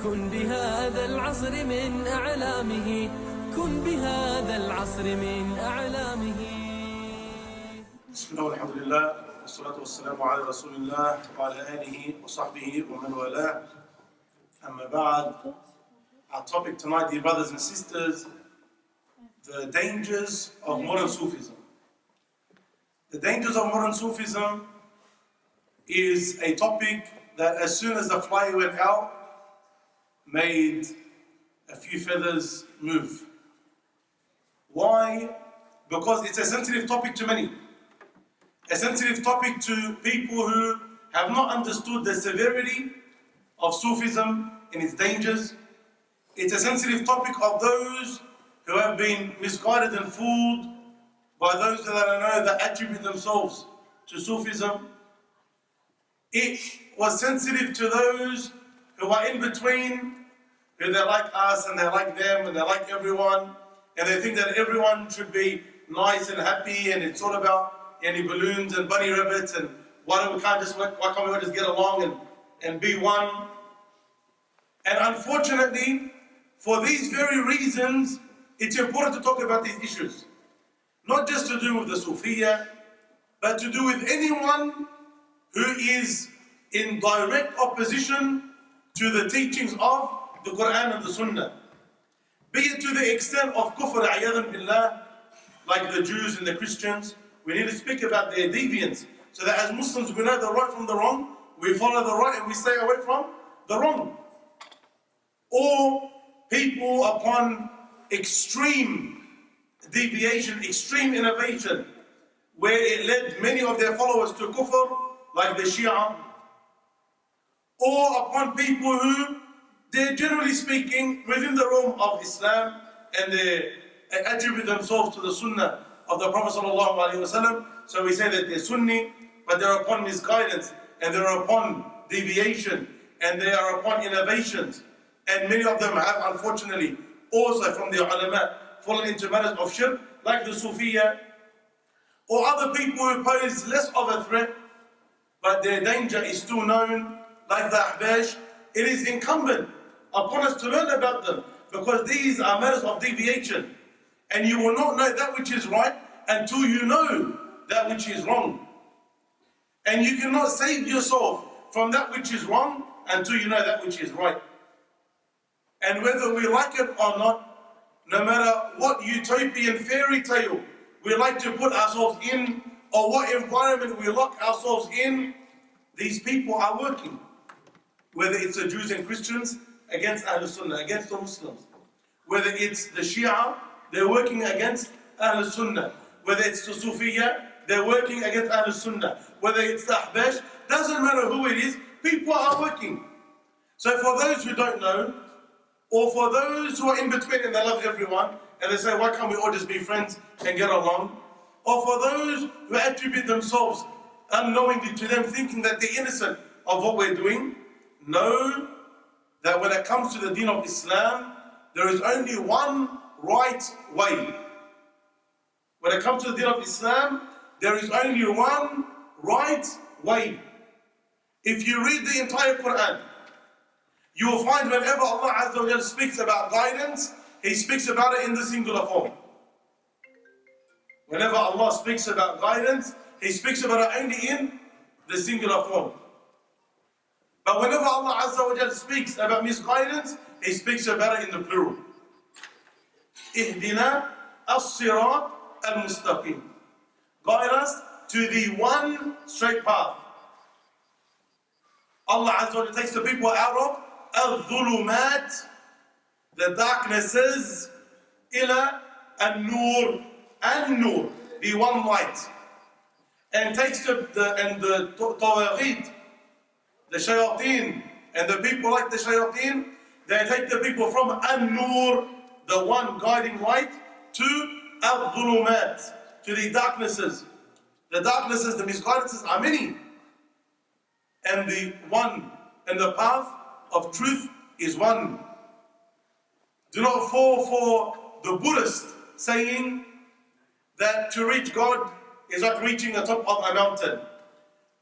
كن بهذا العصر من أعلامه، كن بهذا العصر من أعلامه. بسم الله والحمد لله والصلاة والسلام على رسول الله وعلى آله وصحبه ومن والاه. أما بعد, our topic tonight, dear brothers and sisters, the dangers of modern Sufism. The dangers of modern Sufism is a topic that as soon as the fly went out, made a few feathers move. Why? Because it's a sensitive topic to many. A sensitive topic to people who have not understood the severity of Sufism and its dangers. It's a sensitive topic of those who have been misguided and fooled by those that I know that attribute themselves to Sufism. It was sensitive to those who are in between, who they're like us and they're like them and they're like everyone, and they think that everyone should be nice and happy, and it's all about any balloons and bunny rabbits and why can't we all just get along and be one. And unfortunately, for these very reasons, it's important to talk about these issues. Not just to do with the Sufiya, but to do with anyone who is in direct opposition to the teachings of the Quran and the Sunnah. Be it to the extent of kufr, a'yadhan billah, like the Jews and the Christians. We need to speak about their deviance, so that as Muslims we know the right from the wrong, we follow the right and we stay away from the wrong. Or people upon extreme deviation, extreme innovation, where it led many of their followers to kufr, like the Shia. Or upon people who, they're generally speaking within the realm of Islam and they attribute themselves to the Sunnah of the Prophet ﷺ. So we say that they're Sunni, but they're upon misguidance and they're upon deviation and they are upon innovations. And many of them have, unfortunately, also from the ulama, fallen into matters of shirk, like the Sufiya, or other people who pose less of a threat, but their danger is still known, like the Ahbash. It is incumbent upon us to learn about them, because these are matters of deviation. And you will not know that which is right until you know that which is wrong. And you cannot save yourself from that which is wrong until you know that which is right. And whether we like it or not, no matter what utopian fairy tale we like to put ourselves in, or what environment we lock ourselves in, these people are working. Whether it's the Jews and Christians against Ahlul Sunnah, against the Muslims. Whether it's the Shia, they're working against Ahlul Sunnah. Whether it's the Sufiya, they're working against Ahlul Sunnah. Whether it's the Ahbash, doesn't matter who it is, people are working. So for those who don't know, or for those who are in between and they love everyone, and they say, why can't we all just be friends and get along? Or for those who attribute themselves unknowingly to them, thinking that they're innocent of what we're doing, know that when it comes to the deen of Islam, there is only one right way. When it comes to the deen of Islam, there is only one right way. If you read the entire Quran, you will find whenever Allah Azza wa Jalla speaks about guidance, He speaks about it in the singular form. Whenever Allah speaks about guidance, He speaks about it only in the singular form. But whenever Allah Azza wa Jalla speaks about misguidance, He speaks about it in the plural. Ihdina as-sirat al-mustaqim. Guide us to the one straight path. Allah Azza wa Jalla takes the people out of al-dhulumat, the darknesses, ila an-nur, an-nur, the one light, and takes the tawaghit, the shayateen, and the people like the shayateen, they take the people from an-nur, the one guiding light, to al-dhulumat, to the darknesses. The darknesses, the misguidances are many, and the one and the path of truth is one. Do not fall for the Buddhist saying that to reach God is like reaching the top of a mountain.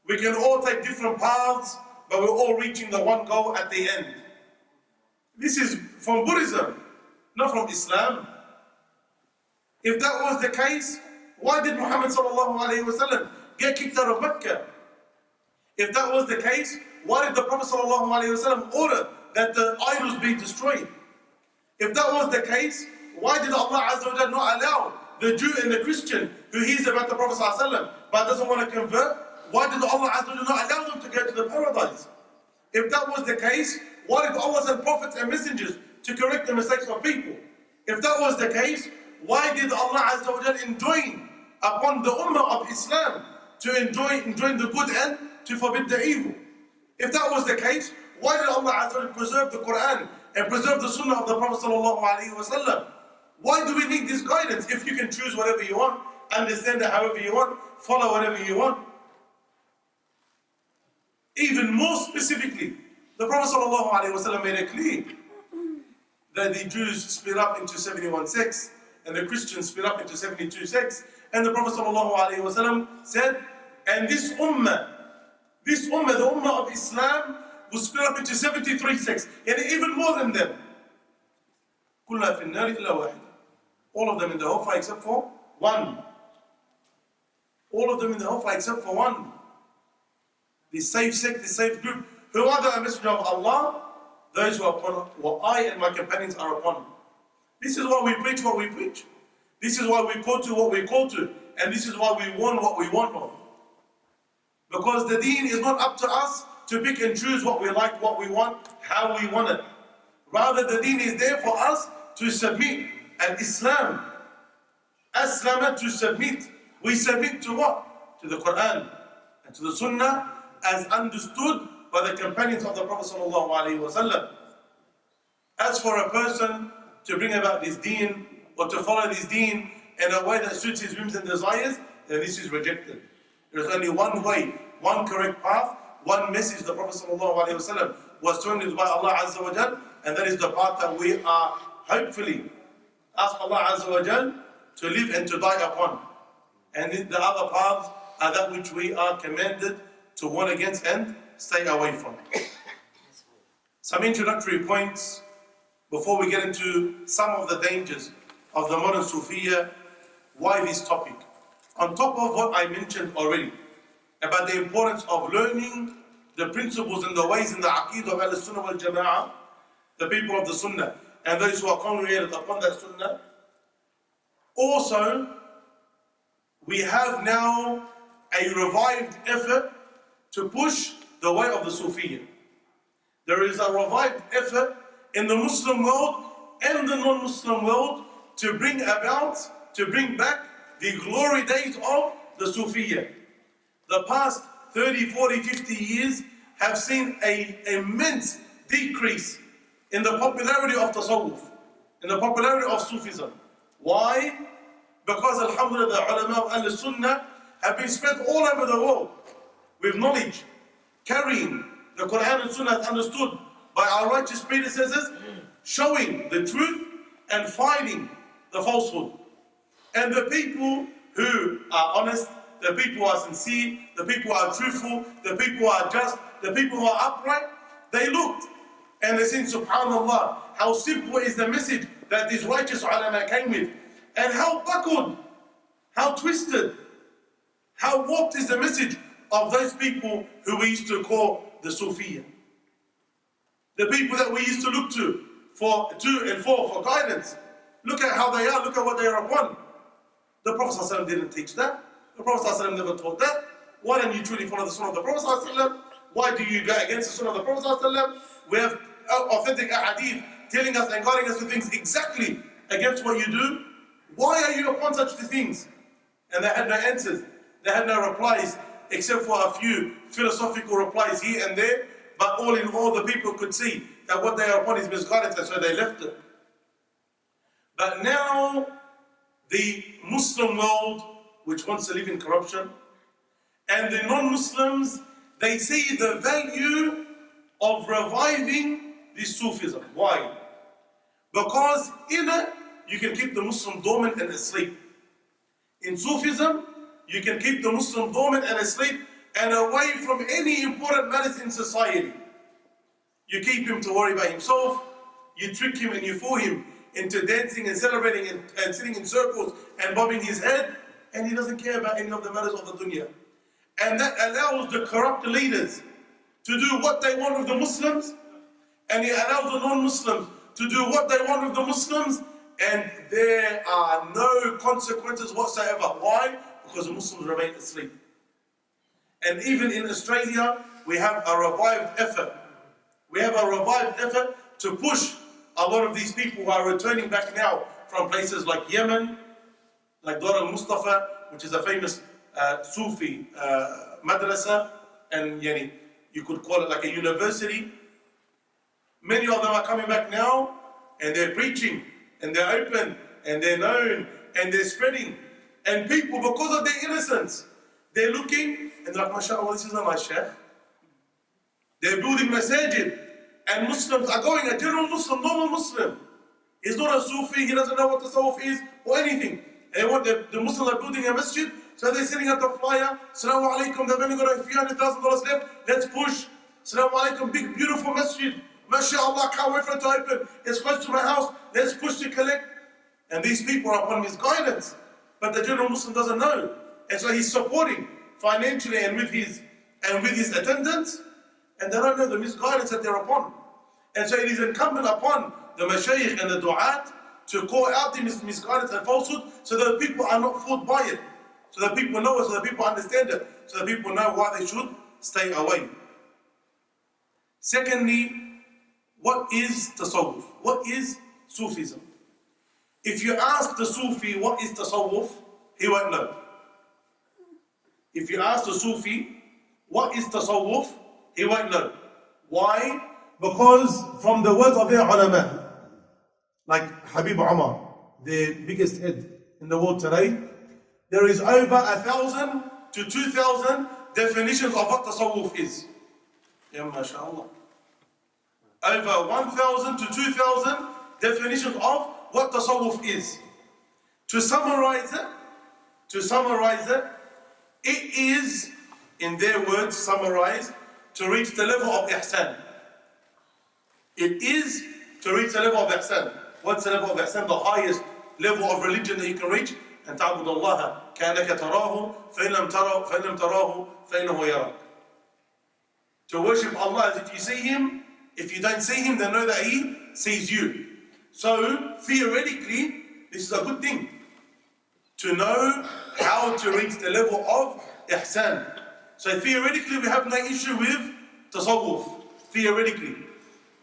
We can all take different paths, but we're all reaching the one goal at the end. This is from Buddhism, not from Islam. If that was the case, why did Muhammad sallallahu alayhi wa sallam get kicked out of Mecca? If that was the case, why did the Prophet sallallahu alayhi wa sallam order that the idols be destroyed? If that was the case, why did Allah Azza wa Jalla not allow the Jew and the Christian who hears about the Prophet sallallahu alayhi wa sallam but doesn't want to convert? Why did Allah Azza wa Jalla not allow them to go to the paradise? If that was the case, why did Allah send prophets and messengers to correct the mistakes of people? If that was the case, why did Allah Azza wa Jalla enjoin upon the Ummah of Islam to enjoin the good and to forbid the evil? If that was the case, why did Allah Azza wa Jalla preserve the Quran and preserve the Sunnah of the Prophet sallallahu alaihi wasallam? Why do we need this guidance if you can choose whatever you want, understand it however you want, follow whatever you want? Even more specifically, the Prophet ﷺ made it clear that the Jews split up into 71 sects and the Christians split up into 72 sects. And the Prophet ﷺ said, and this ummah, the ummah of Islam, was split up into 73 sects, and even more than them. كلها في النار إلا واحد. All of them in the hellfire except for one. All of them in the hellfire except for one. The safe sect, the safe group. Who are the messenger of Allah? Those who are upon what I and my companions are upon. This is why we preach what we preach. This is why we call to what we call to. And this is why we want what we want of. Because the deen is not up to us to pick and choose what we like, what we want, how we want it. Rather, the deen is there for us to submit. And Islam, Aslama, to submit. We submit to what? To the Quran and to the Sunnah as understood by the companions of the Prophet ﷺ. As for a person to bring about this deen or to follow this deen in a way that suits his whims and desires, then this is rejected. There is only one way, one correct path, one message the Prophet ﷺ was told by Allah Azza wa Jal, and that is the path that we are hopefully ask Allah Azza wa Jal to live and to die upon. And the other paths are that which we are commanded to warn against and stay away from. Some introductory points before we get into some of the dangers of the modern Sufiya. Why this topic? On top of what I mentioned already about the importance of learning the principles and the ways in the Aqeedah of Al-Sunnah wal Jama'ah, the people of the Sunnah and those who are congregated upon that Sunnah. Also, we have now a revived effort to push the way of the Sufiya. There is a revived effort in the Muslim world and the non-Muslim world to bring back the glory days of the Sufiya. The past 30, 40, 50 years have seen an immense decrease in the popularity of Tasawwuf, in the popularity of Sufism. Why? Because alhamdulillah, the ulama of Al-Sunnah have been spread all over the world with knowledge, carrying the Quran and Sunnah as understood by our righteous predecessors, showing the truth and fighting the falsehood. And the people who are honest, the people who are sincere, the people who are truthful, the people who are just, the people who are upright, they looked and they said, subhanallah, how simple is the message that these righteous ulama came with, and how buckled, how twisted, how warped is the message of those people who we used to call the Sufiya. The people that we used to look to for guidance. Look at how they are, look at what they are upon. The Prophet ﷺ didn't teach that. The Prophet ﷺ never taught that. Why don't you truly follow the Sunnah of the Prophet ﷺ? Why do you go against the Sunnah of the Prophet ﷺ? We have authentic ahadith telling us and guiding us to things exactly against what you do. Why are you upon such things? And they had no answers. They had no replies, except for a few philosophical replies here and there. But all in all, the people could see that what they are upon is misguidance, and so they left it. But now, the Muslim world, which wants to live in corruption, and the non-Muslims, they see the value of reviving this Sufism. Why? Because in it, you can keep the Muslim dormant and asleep. In Sufism, you can keep the Muslim dormant and asleep and away from any important matters in society. You keep him to worry about himself, you trick him and you fool him into dancing and celebrating and sitting in circles and bobbing his head, and he doesn't care about any of the matters of the dunya. And that allows the corrupt leaders to do what they want with the Muslims, and it allows the non-Muslims to do what they want with the Muslims, and there are no consequences whatsoever. Why? Because the Muslims remain asleep. And even in Australia, we have a revived effort. We have a revived effort to push a lot of these people who are returning back now from places like Yemen, like Dar al-Mustafa, which is a famous Sufi madrasa, and you could call it like a university. Many of them are coming back now, and they're preaching, and they're open, and they're known, and they're spreading. And people, because of their innocence, they're looking, and they're like, mashallah, this is a nice sheikh. They're building masajid, and Muslims are going, a general Muslim, normal Muslim. He's not a Sufi, he doesn't know what the tasawwuf is, or anything. And what the Muslims are building a masjid, so they're sitting at the flyer, Assalamu alaikum, they've only got a few $100,000 left, let's push. Assalamu alaikum, big beautiful masjid. MashaAllah, can't wait for it to open. It's close to my house, let's push to collect. And these people are upon misguidance, but the general Muslim doesn't know. And so he's supporting financially and with his attendance, and they don't know the misguidance that they're upon. And so it is incumbent upon the mashayikh and the du'at to call out the misguidance and falsehood, so that people are not fooled by it, so that people know it, so that people understand it, so that people know why they should stay away. Secondly, what is tasawwuf? What is Sufism? If you ask the Sufi what is tasawwuf, he won't know. If you ask the Sufi what is tasawwuf, he won't know. Why? Because from the words of their ulama, like Habib Umar, the biggest head in the world today, there is over 1,000 to 2,000 definitions of what tasawwuf is. Ya mashallah. Over 1,000 to 2,000 definitions of what tasawwuf is. To summarize it, it is, in their words, summarized, to reach the level of ihsan. It is to reach the level of ihsan. What's the level of ihsan? The highest level of religion that you can reach. And ta'bud Allah ka'annaka tarahu, fa'in lam tarahu, fa'innahu yarak. To worship Allah as if you see Him. If you don't see Him, then know that He sees you. So, theoretically, this is a good thing. To know how to reach the level of ihsan. So theoretically, we have no issue with tasawwuf. Theoretically.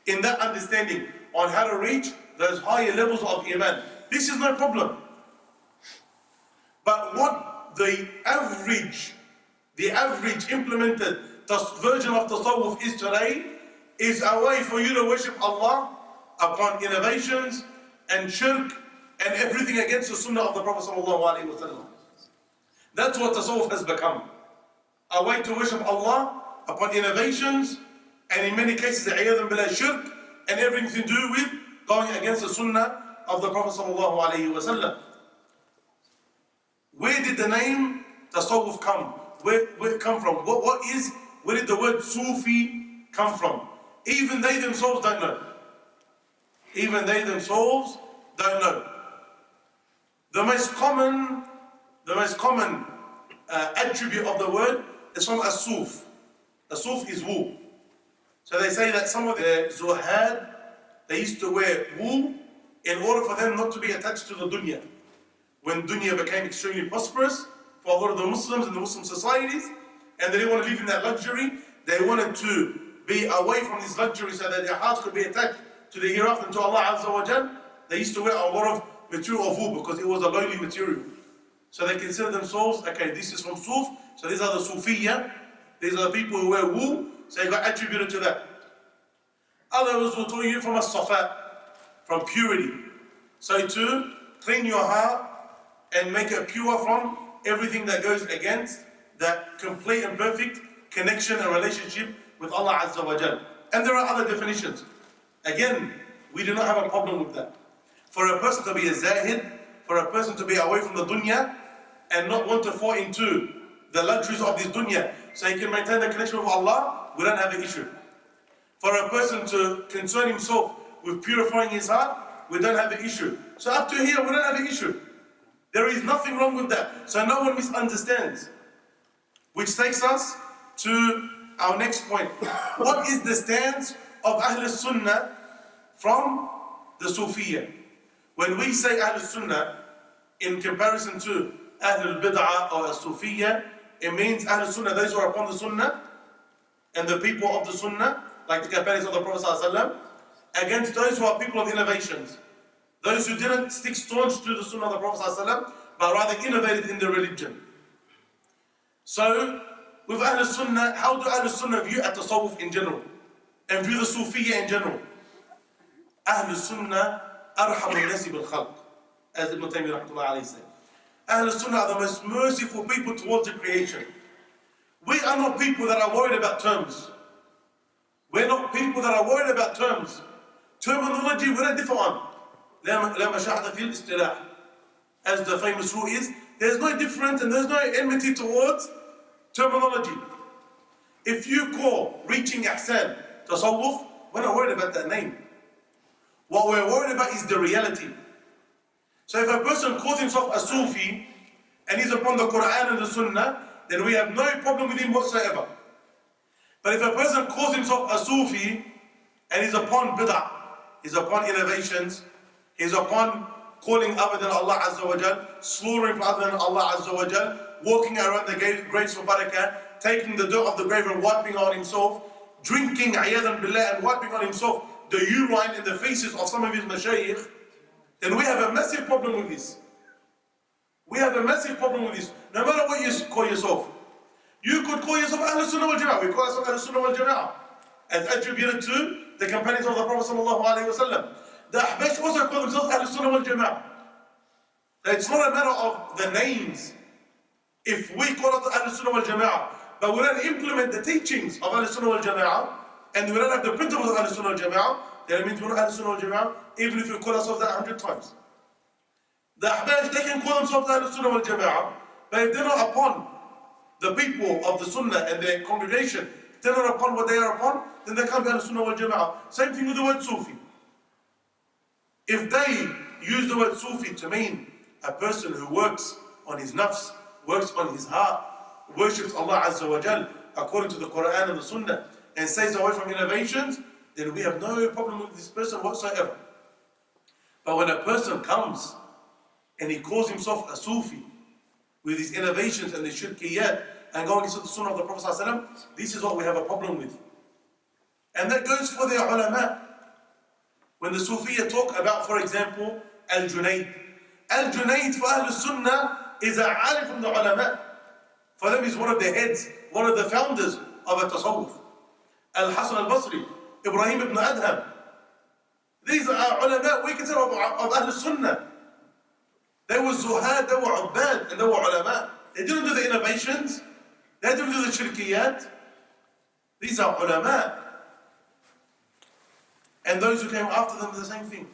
In that understanding on how to reach those higher levels of iman. This is no problem. But what the average implemented version of tasawwuf is today is a way for you to worship Allah upon innovations and shirk and everything against the sunnah of the Prophet ﷺ. That's what tasawwuf has become. A way to worship Allah upon innovations, and in many cases, shirk, and everything to do with going against the sunnah of the Prophet ﷺ. Where did the name tasawwuf come? Where it come from? Where did the word Sufi come from? Even they themselves don't know. Even they themselves don't know. The most common attribute of the word is from as-suf. As-suf is wool. So they say that some of the zuhad, they used to wear wool in order for them not to be attached to the dunya. When dunya became extremely prosperous for a lot of the Muslims in the Muslim societies, and they didn't want to live in that luxury, they wanted to be away from this luxury so that their hearts could be attached to the hereafter and to Allah Azza wa Jal. They used to wear a lot of material of wool because it was a lowly material. So they consider themselves, okay, this is from Suf, so these are the Sufiya, these are the people who wear wool, so they got attributed to that. Others will tell you from a safa, from purity. So to clean your heart and make it pure from everything that goes against that complete and perfect connection and relationship with Allah Azza wa Jal. And there are other definitions. Again, we do not have a problem with that. For a person to be a zahid, for a person to be away from the dunya and not want to fall into the luxuries of this dunya so he can maintain the connection with Allah, we don't have an issue. For a person to concern himself with purifying his heart, we don't have an issue. So up to here, we don't have an issue. There is nothing wrong with that. So no one misunderstands. Which takes us to our next point. What is the stance of Ahl Sunnah from the Sufiya? When we say Ahl Sunnah, in comparison to Ahl Bid'ah or Sufiya, it means Ahl Sunnah, those who are upon the Sunnah, and the people of the Sunnah, like the companions of the Prophet ﷺ, against those who are people of innovations. Those who didn't stick staunch to the Sunnah of the Prophet ﷺ, but rather innovated in their religion. So, with Ahl Sunnah, how do Ahl Sunnah view at-tasawwuf in general? And view the Sufiya in general? Ahl Sunnah arhamu al-nasi bil-khalq, as Ibn Taymiyyah rahmatullahi alayhi said. Ahl Sunnah are the most merciful people towards the creation. We are not people that are worried about terms. We're not people that are worried about terms. Terminology, we don't differ on. لا مشاحة في الاصطلاح. As the famous rule is, there's no difference and there's no enmity towards terminology. If you call reaching ihsan tasawwuf, we're not worried about that name. What we're worried about is the reality. So if a person calls himself a Sufi and he's upon the Quran and the Sunnah, then we have no problem with him whatsoever. But if a person calls himself a Sufi and he's upon bid'ah, he's upon innovations, he's upon calling other than Allah Azza wa Jal, slaughtering for other than Allah Azza wa Jal, walking around the graves for barakah, taking the dirt of the grave and wiping on himself, drinking ayadan billah and wiping on himself the urine in the faces of some of his mashayikh, then we have a massive problem with this. We have a massive problem with this. No matter what you call yourself. You could call yourself Ahl Sunnah wal Jama'ah. We call ourselves Ahl Sunnah wal Jama'ah, as attributed to the companions of the Prophet sallallahu alaihi wasallam. The Ahbash also call themselves Ahl Sunnah wal Jama'ah. It's not a matter of the names. If we call ourselves Ahl Sunnah wal Jama'ah, but we don't implement the teachings of Ahl Sunnah wal Jama'ah, and we don't have the principles of Ahl Sunnah wal Jama'ah, then it means we're not Ahl Sunnah wal Jama'ah, even if we call ourselves that 100 times. The Ahbash, they can call themselves Ahl Sunnah wal Jama'ah, but if they're not upon the people of the Sunnah and their congregation, if they're not upon what they are upon, then they can't be Ahl Sunnah wal Jama'ah. Same thing with the word Sufi. If they use the word Sufi to mean a person who works on his nafs, works on his heart, worships Allah Azza wa Jal according to the Quran and the Sunnah, and stays away from innovations, then we have no problem with this person whatsoever. But when a person comes and he calls himself a Sufi with his innovations and the shirkiyat and going into the Sunnah of the Prophet ﷺ, this is what we have a problem with. And that goes for the ulama. When the Sufiya talk about, for example, Al-Junayd. Al-Junayd for Ahl Sunnah is a alim from the ulama. For them he's one of the heads, one of the founders of a tasawwuf. Al-Hasan al-Basri, Ibrahim ibn Adham. These are ulama, we consider of Ahl Sunnah. They were zuhad, they were ubbad, and they were ulama. They didn't do the innovations. They didn't do the shirkiyat. These are ulama. And those who came after them, the same thing.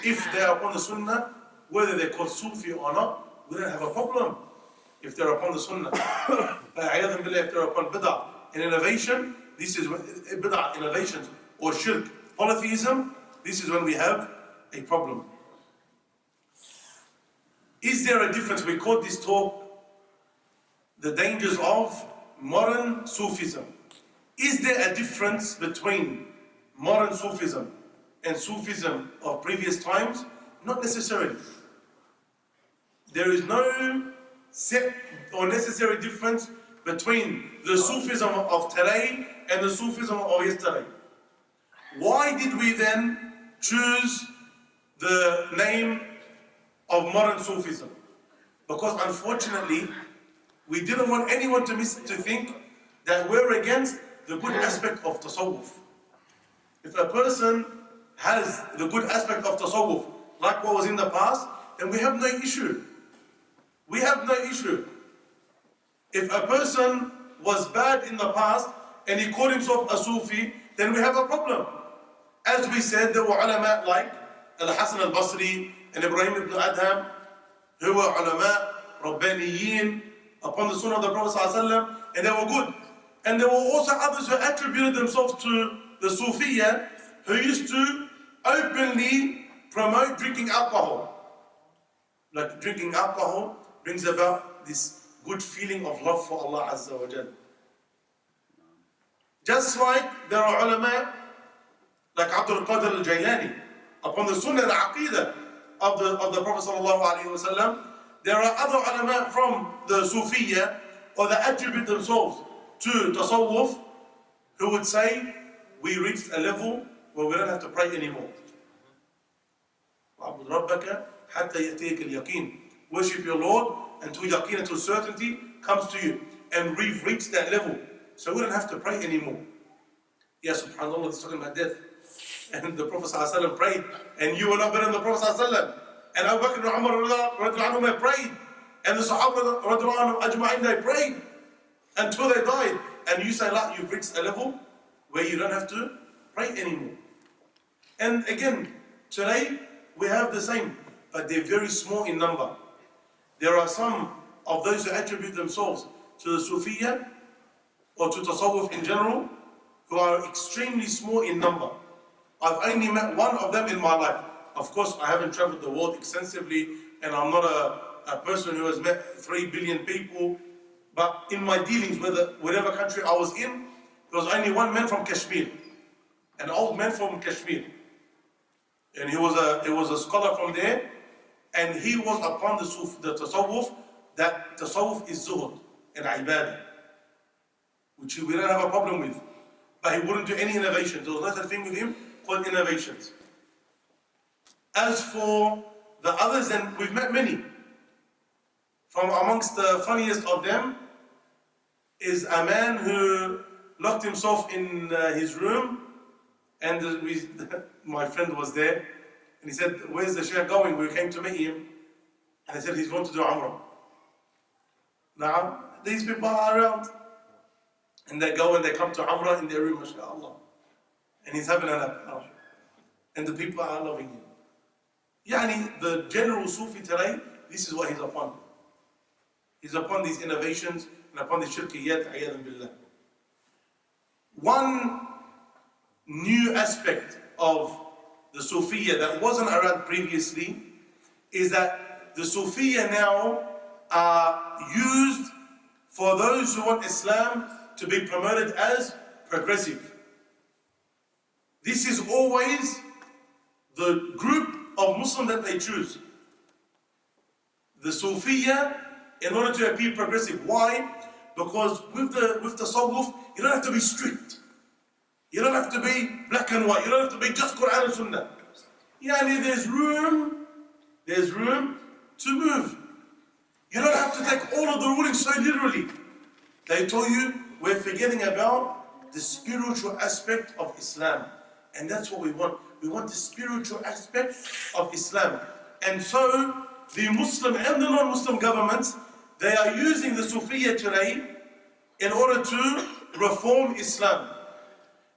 If they are upon the Sunnah, whether they're called Sufi or not, we don't have a problem. If they're upon the Sunnah. But if they're upon bid'ah and innovation, this is bid'ah, innovations, or shirk, polytheism, this is when we have a problem. Is there a difference? We call this talk the dangers of modern Sufism. Is there a difference between modern Sufism and Sufism of previous times? Not necessarily. There is no set or necessary difference between the Sufism of today and the Sufism of yesterday. Why did we then choose the name of modern Sufism? Because unfortunately, we didn't want anyone to think that we're against the good aspect of tasawwuf. If a person has the good aspect of tasawwuf, like what was in the past, then we have no issue. We have no issue. If a person was bad in the past and he called himself a Sufi, then we have a problem. As we said, there were ulama like Al-Hasan al-Basri and Ibrahim ibn Adham, who were ulama, Rabbaniyin, upon the Sunnah of the Prophet ﷺ, and they were good. And there were also others who attributed themselves to the Sufiya, who used to openly promote drinking alcohol. Like drinking alcohol brings about this good feeling of love for Allah Azza wa Jal. Just like there are ulama like Abdul Qadir al-Jailani upon the Sunnah and Aqidah of the Prophet sallallahu alaihi wasallam. There are other ulama from the Sufiya or that attribute themselves to Tasawwuf who would say we reached a level where we don't have to pray anymore. وَعَبُدْ رَبَّكَ حَتَّى يَأْتِيَكَ الْيَقِينَ. Worship your Lord until yaqeen, until certainty comes to you. And we've reached that level. So we don't have to pray anymore. Yeah, subhanAllah, he's talking about death. And the Prophet ﷺ prayed. And you were not better than the Prophet ﷺ. And Abu Bakr and Umar prayed. And the Sahaba ajma'in, they prayed until they died. And you say, like, you've reached a level where you don't have to pray anymore. And again, today we have the same, but they're very small in number. There are some of those who attribute themselves to the Sufiya or to Tasawwuf in general who are extremely small in number. I've only met one of them in my life. Of course, I haven't traveled the world extensively, and I'm not a person who has met 3 billion people. But in my dealings with whatever country I was in, there was only one man from Kashmir, an old man from Kashmir. And he was a scholar from there, and he was upon the Tasawwuf, that Tasawwuf is Zuhud and Ibadah, which we don't have a problem with. But he wouldn't do any innovations. There was no such thing with him called innovations. As for the others, and we've met many. From amongst the funniest of them is a man who locked himself in his room, and my friend was there, and he said, "Where's the Shaykh going?" We came to meet him, and he said he's going to do Umrah. Now, these people are around, and they go and they come to Umrah in their room, mashallah, and he's having an nap, and the people are loving him. Yani, the general Sufi today, this is what he's upon. He's upon these innovations and upon the shirkiyat, ayyadan billah. One new aspect of the Sufiya that wasn't around previously is that the Sufiya now are used for those who want Islam to be promoted as progressive. This is always the group of Muslims that they choose. The Sufiya, in order to appear progressive. Why? Because with the Tasawwuf, you don't have to be strict. You don't have to be black and white. You don't have to be just Quran and Sunnah. Yani there's room to move. You don't have to take all of the rulings so literally. They told you we're forgetting about the spiritual aspect of Islam. And that's what we want. We want the spiritual aspect of Islam. And so the Muslim and the non-Muslim governments, they are using the Sufiya today in order to reform Islam.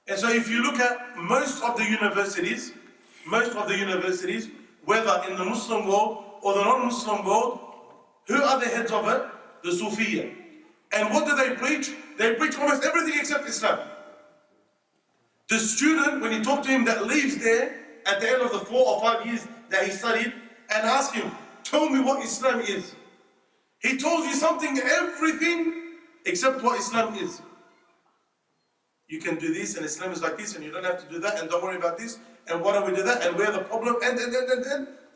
And so if you look at most of the universities, whether in the Muslim world or the non-Muslim world, who are the heads of it? The Sufiya. And what do they preach? They preach almost everything except Islam. The student, when you talk to him that leaves there at the end of the 4 or 5 years that he studied, and ask him, tell me what Islam is. He tells you everything except what Islam is. You can do this, and Islam is like this, and you don't have to do that, and don't worry about this, and why don't we do that, and where the problem, and.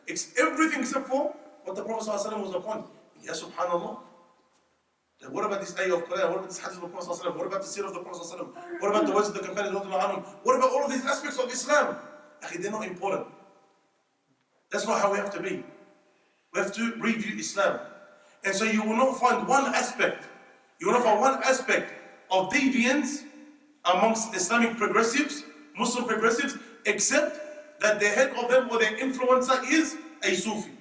It's everything except for what the Prophet ﷺ was upon. Ya subhanallah. What about this ayah of Quran? What about this hadith of the Prophet ﷺ? What about the seerah of the Prophet ﷺ? What about the words of the companions? What about all of these aspects of Islam? They're not important. That's not how we have to be. We have to review Islam. And so you will not find one aspect of deviance amongst Islamic progressives, Muslim progressives, except that the head of them or their influencer is a Sufi.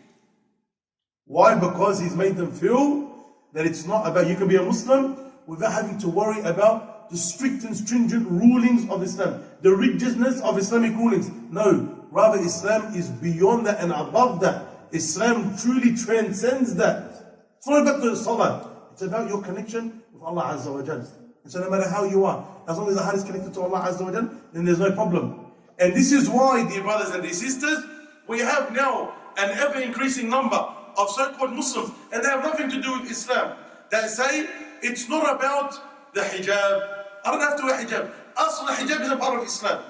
Why? Because he's made them feel that it's not about, you can be a Muslim without having to worry about the strict and stringent rulings of Islam, the rigidness of Islamic rulings. No, rather Islam is beyond that and above that. Islam truly transcends that. It's not about the salah, it's about your connection with Allah Azza wa Jal. And so no matter how you are, as long as the heart is connected to Allah Azza wa Jal, then there's no problem. And this is why, dear brothers and dear sisters, we have now an ever-increasing number of so-called Muslims, and they have nothing to do with Islam, that say it's not about the hijab. I don't have to wear hijab. Also, the hijab isn't part of Islam.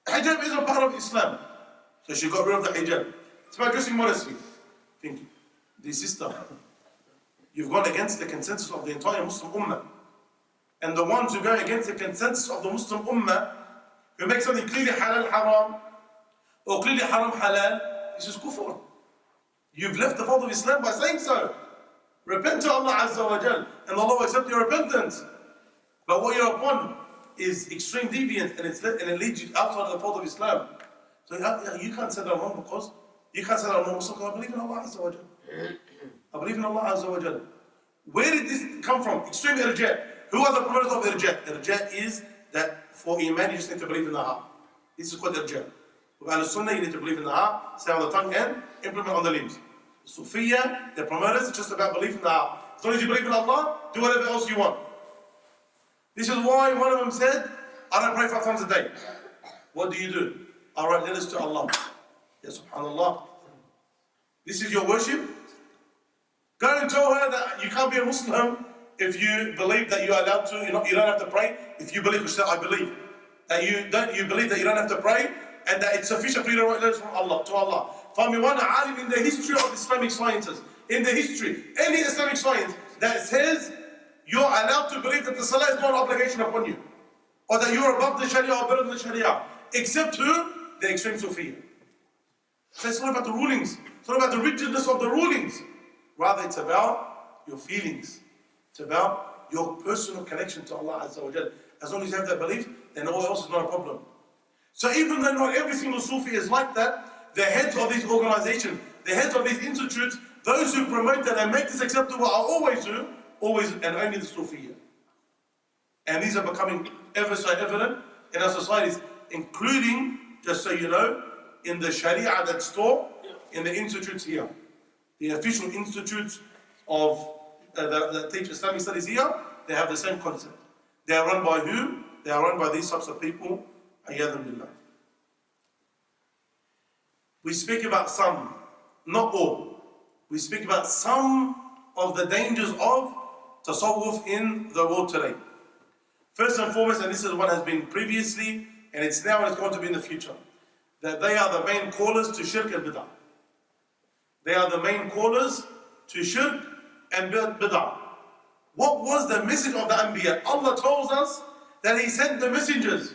Hijab isn't part of Islam. So she got rid of the hijab. It's about dressing modestly. Think, dear sister, you've gone against the consensus of the entire Muslim Ummah. And the ones who go against the consensus of the Muslim Ummah, who make something clearly halal haram, or clearly haram halal, this is kufr. You've left the fold of Islam by saying so. Repent to Allah Azza wa Jal, and Allah will accept your repentance. But what you're upon is extreme deviance, and it leads you outside of the fold of Islam. So you can't say that I'm wrong because you can't say that I'm not Muslim because I believe in Allah Azza wa Jal. I believe in Allah Azza wa Jal. Where did this come from? Extreme irja. Who are the promoters of irja? Irja is that for Iman you just need to believe in the heart. This is called irja. With Ahl-Sunnah you need to believe in the heart, say on the tongue and implement on the limbs. Sufiya, the promoters, it's just about belief in the heart. As long as you believe in Allah, do whatever else you want. This is why one of them said, I don't pray 5 times a day. What do you do? I write letters to Allah. Ya subhanallah. This is your worship? Go and tell her that you can't be a Muslim if you believe that you are allowed to, you don't have to pray. If you believe, I believe. That you believe that you don't have to pray, and that it's sufficient for you to write letters from Allah to Allah. Find me one alim in the history of Islamic sciences, in the history, any Islamic science that says you're allowed to believe that the salah is not an obligation upon you, or that you're above the Sharia or better than the Sharia, except who? The extreme Sufiya. So it's not about the rulings, it's not about the rigidness of the rulings. Rather, it's about your feelings. It's about your personal connection to Allah Azza wa Jal. As long as you have that belief, then all else is not a problem. So even though not every single Sufi is like that, the heads of these organizations, the heads of these institutes, those who promote that and make this acceptable are always who? Always and only the Sufiya. And these are becoming ever so evident in our societies, including, just so you know, in the Sharia that's taught in the institutes here. The official institutes of that teach Islamic studies here, they have the same concept. They are run by who? They are run by these types of people. Ayyadhan billah. We speak about some, not all. We speak about some of the dangers of tasawwuf in the world today. First and foremost, and this is what has been previously, and it's now and it's going to be in the future, that they are the main callers to shirk and bid'ah. They are the main callers to shirk and bid'ah. What was the message of the Anbiya? Allah tells us that He sent the messengers.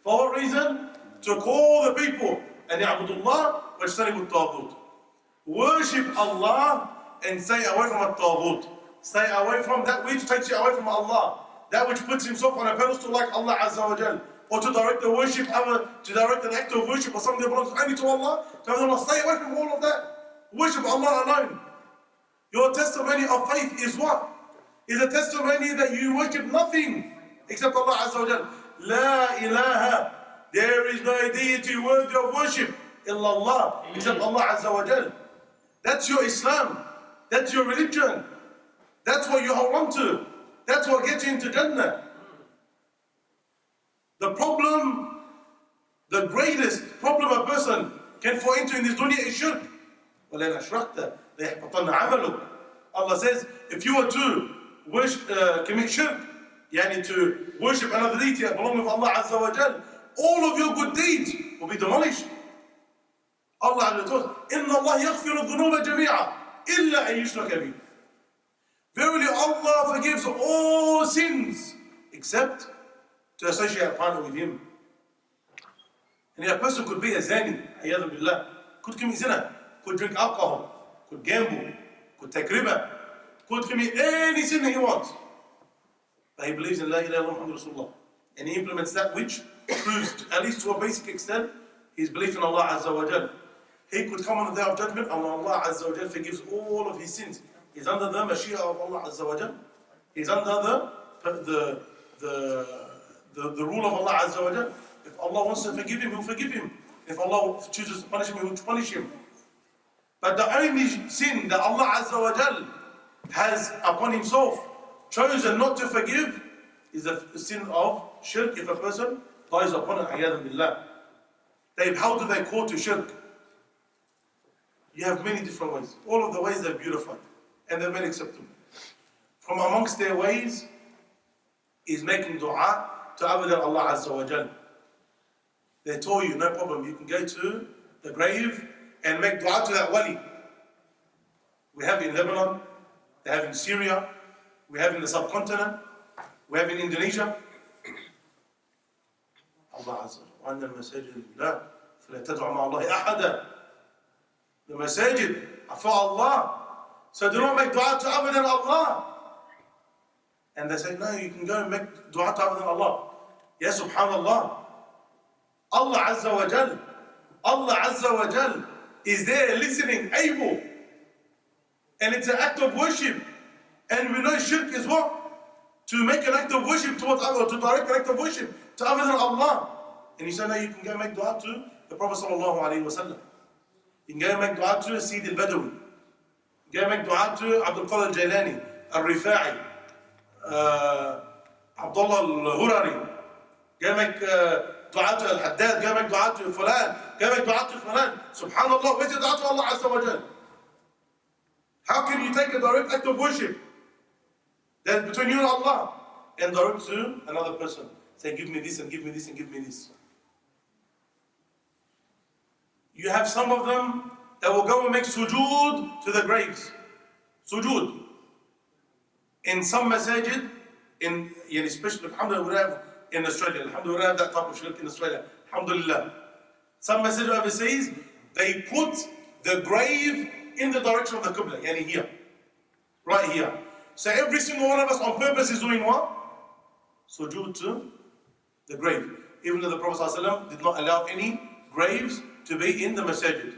For what reason? To call the people and ya'budullah wa ijtanibu at-taghut. Worship Allah and stay away from at-taghut. Stay away from that which takes you away from Allah. That which puts himself on a pedestal like Allah Azza wa Jal. Or to direct the worship, to direct an act of worship or something that belongs only to Allah. To Allah, stay away from all of that. Worship Allah alone. Your testimony of faith is what? Is a testimony that you worship nothing except Allah Azza wa Jal. La ilaha. There is no deity worthy of worship illallah, except Allah Azza wa Jal. That's your Islam. That's your religion. That's what you hold on to. That's what gets you into Jannah. The problem, the greatest problem a person can fall into in this dunya is shirk. وَلَنْ أَشْرَقْتَ لَيَحْبَطَنَّ عَمَلُكَ. Allah says, if you were to commit shirk, yani to worship another deity along with Allah Azza wa Jal, all of your good deeds will be demolished. Allah told us, إِنَّ اللَّهَ يَغْفِرُ الذُّنُوبَ جَمِيعًا إِلَّا أَن يُشْرَكَ بِهِ. Verily Allah forgives all sins except to associate a partner with Him. And a person could be a zani, ayyadhu billah, could commit zina, could drink alcohol, could gamble, could take riba, could commit any sin that he wants. But he believes in La ilaha illallah Muhammadur Rasulullah. And he implements that which proves, at least to a basic extent, his belief in Allah Azza wa Jal. He could come on the day of judgment and Allah Azza wa Jal forgives all of his sins. He's under the Mashiach of Allah Azza wa Jal. He's under the rule of Allah Azza wa Jal. If Allah wants to forgive him, He'll forgive him. If Allah chooses to punish him, He will punish him. But the only sin that Allah Azza wa Jal has upon Himself chosen not to forgive is the sin of shirk, if a person dies upon it, a'yadhan billah. How do they call to shirk? You have many different ways. All of the ways they're beautified and they're made acceptable. From amongst their ways is making dua to other than Allah Azza wa Jal. They told you, no problem, you can go to the grave and make dua to that wali. We have in Lebanon, they have in Syria, we have in the subcontinent, we have in Indonesia. Allah Azza wa Jal, وَأَنَّ الْمَسَاجِدَ لِلَّهِ فَلَا تَدْعُوا مَعَ اللَّهِ أَحَدًا. The masajid are for Allah. So do not make dua to other than Allah. And they say, no, you can go and make dua to other than Allah. Ya subhanallah. Allah Azza wa Jal. Allah Azza wa Jal is there listening, able. And it's an act of worship. And we know shirk is what? To make an act of worship towards Allah, to direct an act of worship to other than Allah. And you say, no, you can go and make dua to the Prophet sallallahu alayhi wa sallam. You can go and make dua to Sayyid al-Badawi. You can go and make dua to Abdul Qadir al-Jailani, al-Rifa'i, Abdullah al-Hurari. Go and make dua to al-Haddad. Go and make dua to Fulan. Go and make dua to Fulan. Subhanallah, where's your dua to Allah Azza wa Jal? How can you take a direct act of worship that's between you and Allah and direct to another person? Say, give me this and give me this and give me this. You have some of them that will go and make sujood to the graves. Sujood. In some masajid, especially, alhamdulillah, we have in Australia. Alhamdulillah, we have that type of shirk in Australia. Alhamdulillah. Some masajid overseas, they put the grave in the direction of the Qibla, yani here. Right here. So every single one of us on purpose is doing what? Sujood to the grave. Even though the Prophet ﷺ did not allow any graves to be in the masajid.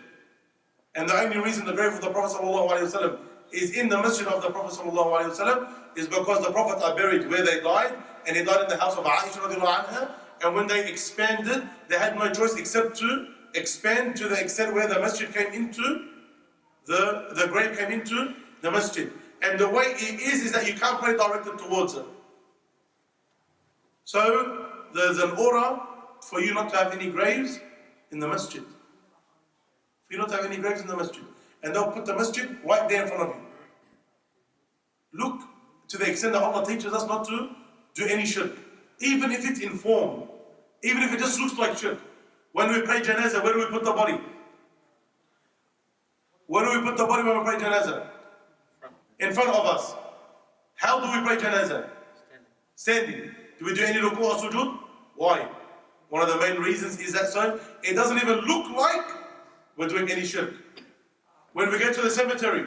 And the only reason the grave of the Prophet ﷺ is in the masjid of the Prophet ﷺ is because the Prophet are buried where they died, and he died in the house of Aisha radiallahu anha, and when they expanded, they had no choice except to expand to the extent where the masjid came into, the grave came into the masjid. And the way it is that you can't pray directed towards it. So there's an order for you not to have any graves in the masjid. For you not to have any graves in the masjid. And they'll put the masjid right there in front of you. Look to the extent that Allah teaches us not to do any shirk. Even if it's in form. Even if it just looks like shirk. When we pray janazah, where do we put the body? Where do we put the body when we pray janazah? In front of us. How do we pray janazah? Standing. Do we do any ruku or sujood? Why? One of the main reasons is that so it doesn't even look like we're doing any shirk. When we get to the cemetery,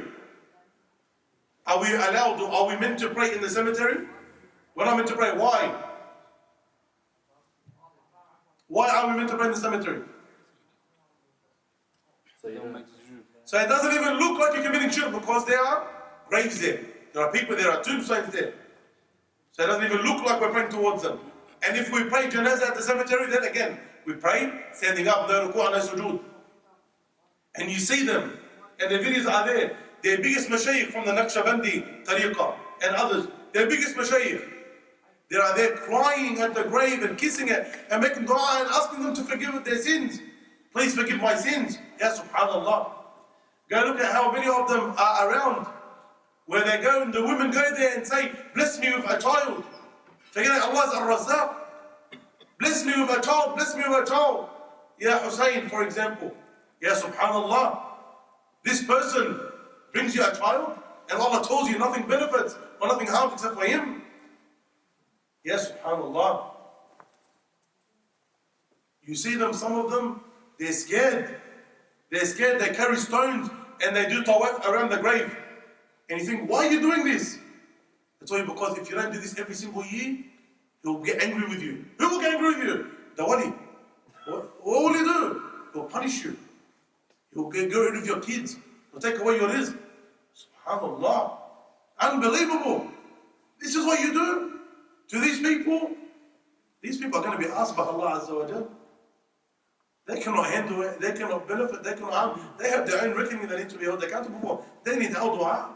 are we allowed to, are we meant to pray in the cemetery? We're not meant to pray. Why? Why are we meant to pray in the cemetery? So it doesn't even look like you're committing shirk because there are graves there. There are people, there are tombstones there. So it doesn't even look like we're praying towards them. And if we pray janazah at the cemetery, then again, we pray standing up, no ruku' no sujood. And you see them, and the videos are there. Their biggest mashayikh from the Naqshbandi tariqah and others, their biggest mashayikh, they are there crying at the grave and kissing it and making dua and asking them to forgive their sins. Please forgive my sins. Ya subhanallah. Go look at how many of them are around, where they go and the women go there and say, bless me with a child. Forgetting Allah is al-Razzaq. Bless me with a child, bless me with a child. Ya Hussein, for example. Ya subhanallah. This person brings you a child and Allah tells you nothing benefits or nothing harms except for him. Ya subhanallah. You see them, some of them, they're scared. They're scared, they carry stones and they do tawaf around the grave. And you think, why are you doing this? I tell you, because if you don't do this every single year, he'll get angry with you. Who will get angry with you? The wali. What will he do? He'll punish you. He'll get rid of your kids. He'll take away your rizq. SubhanAllah. Unbelievable. This is what you do to these people. These people are going to be asked by Allah Azza wa Jal. They cannot handle it, they cannot benefit, they cannot harm. They have their own reckoning they need to be held accountable for. They need our dua.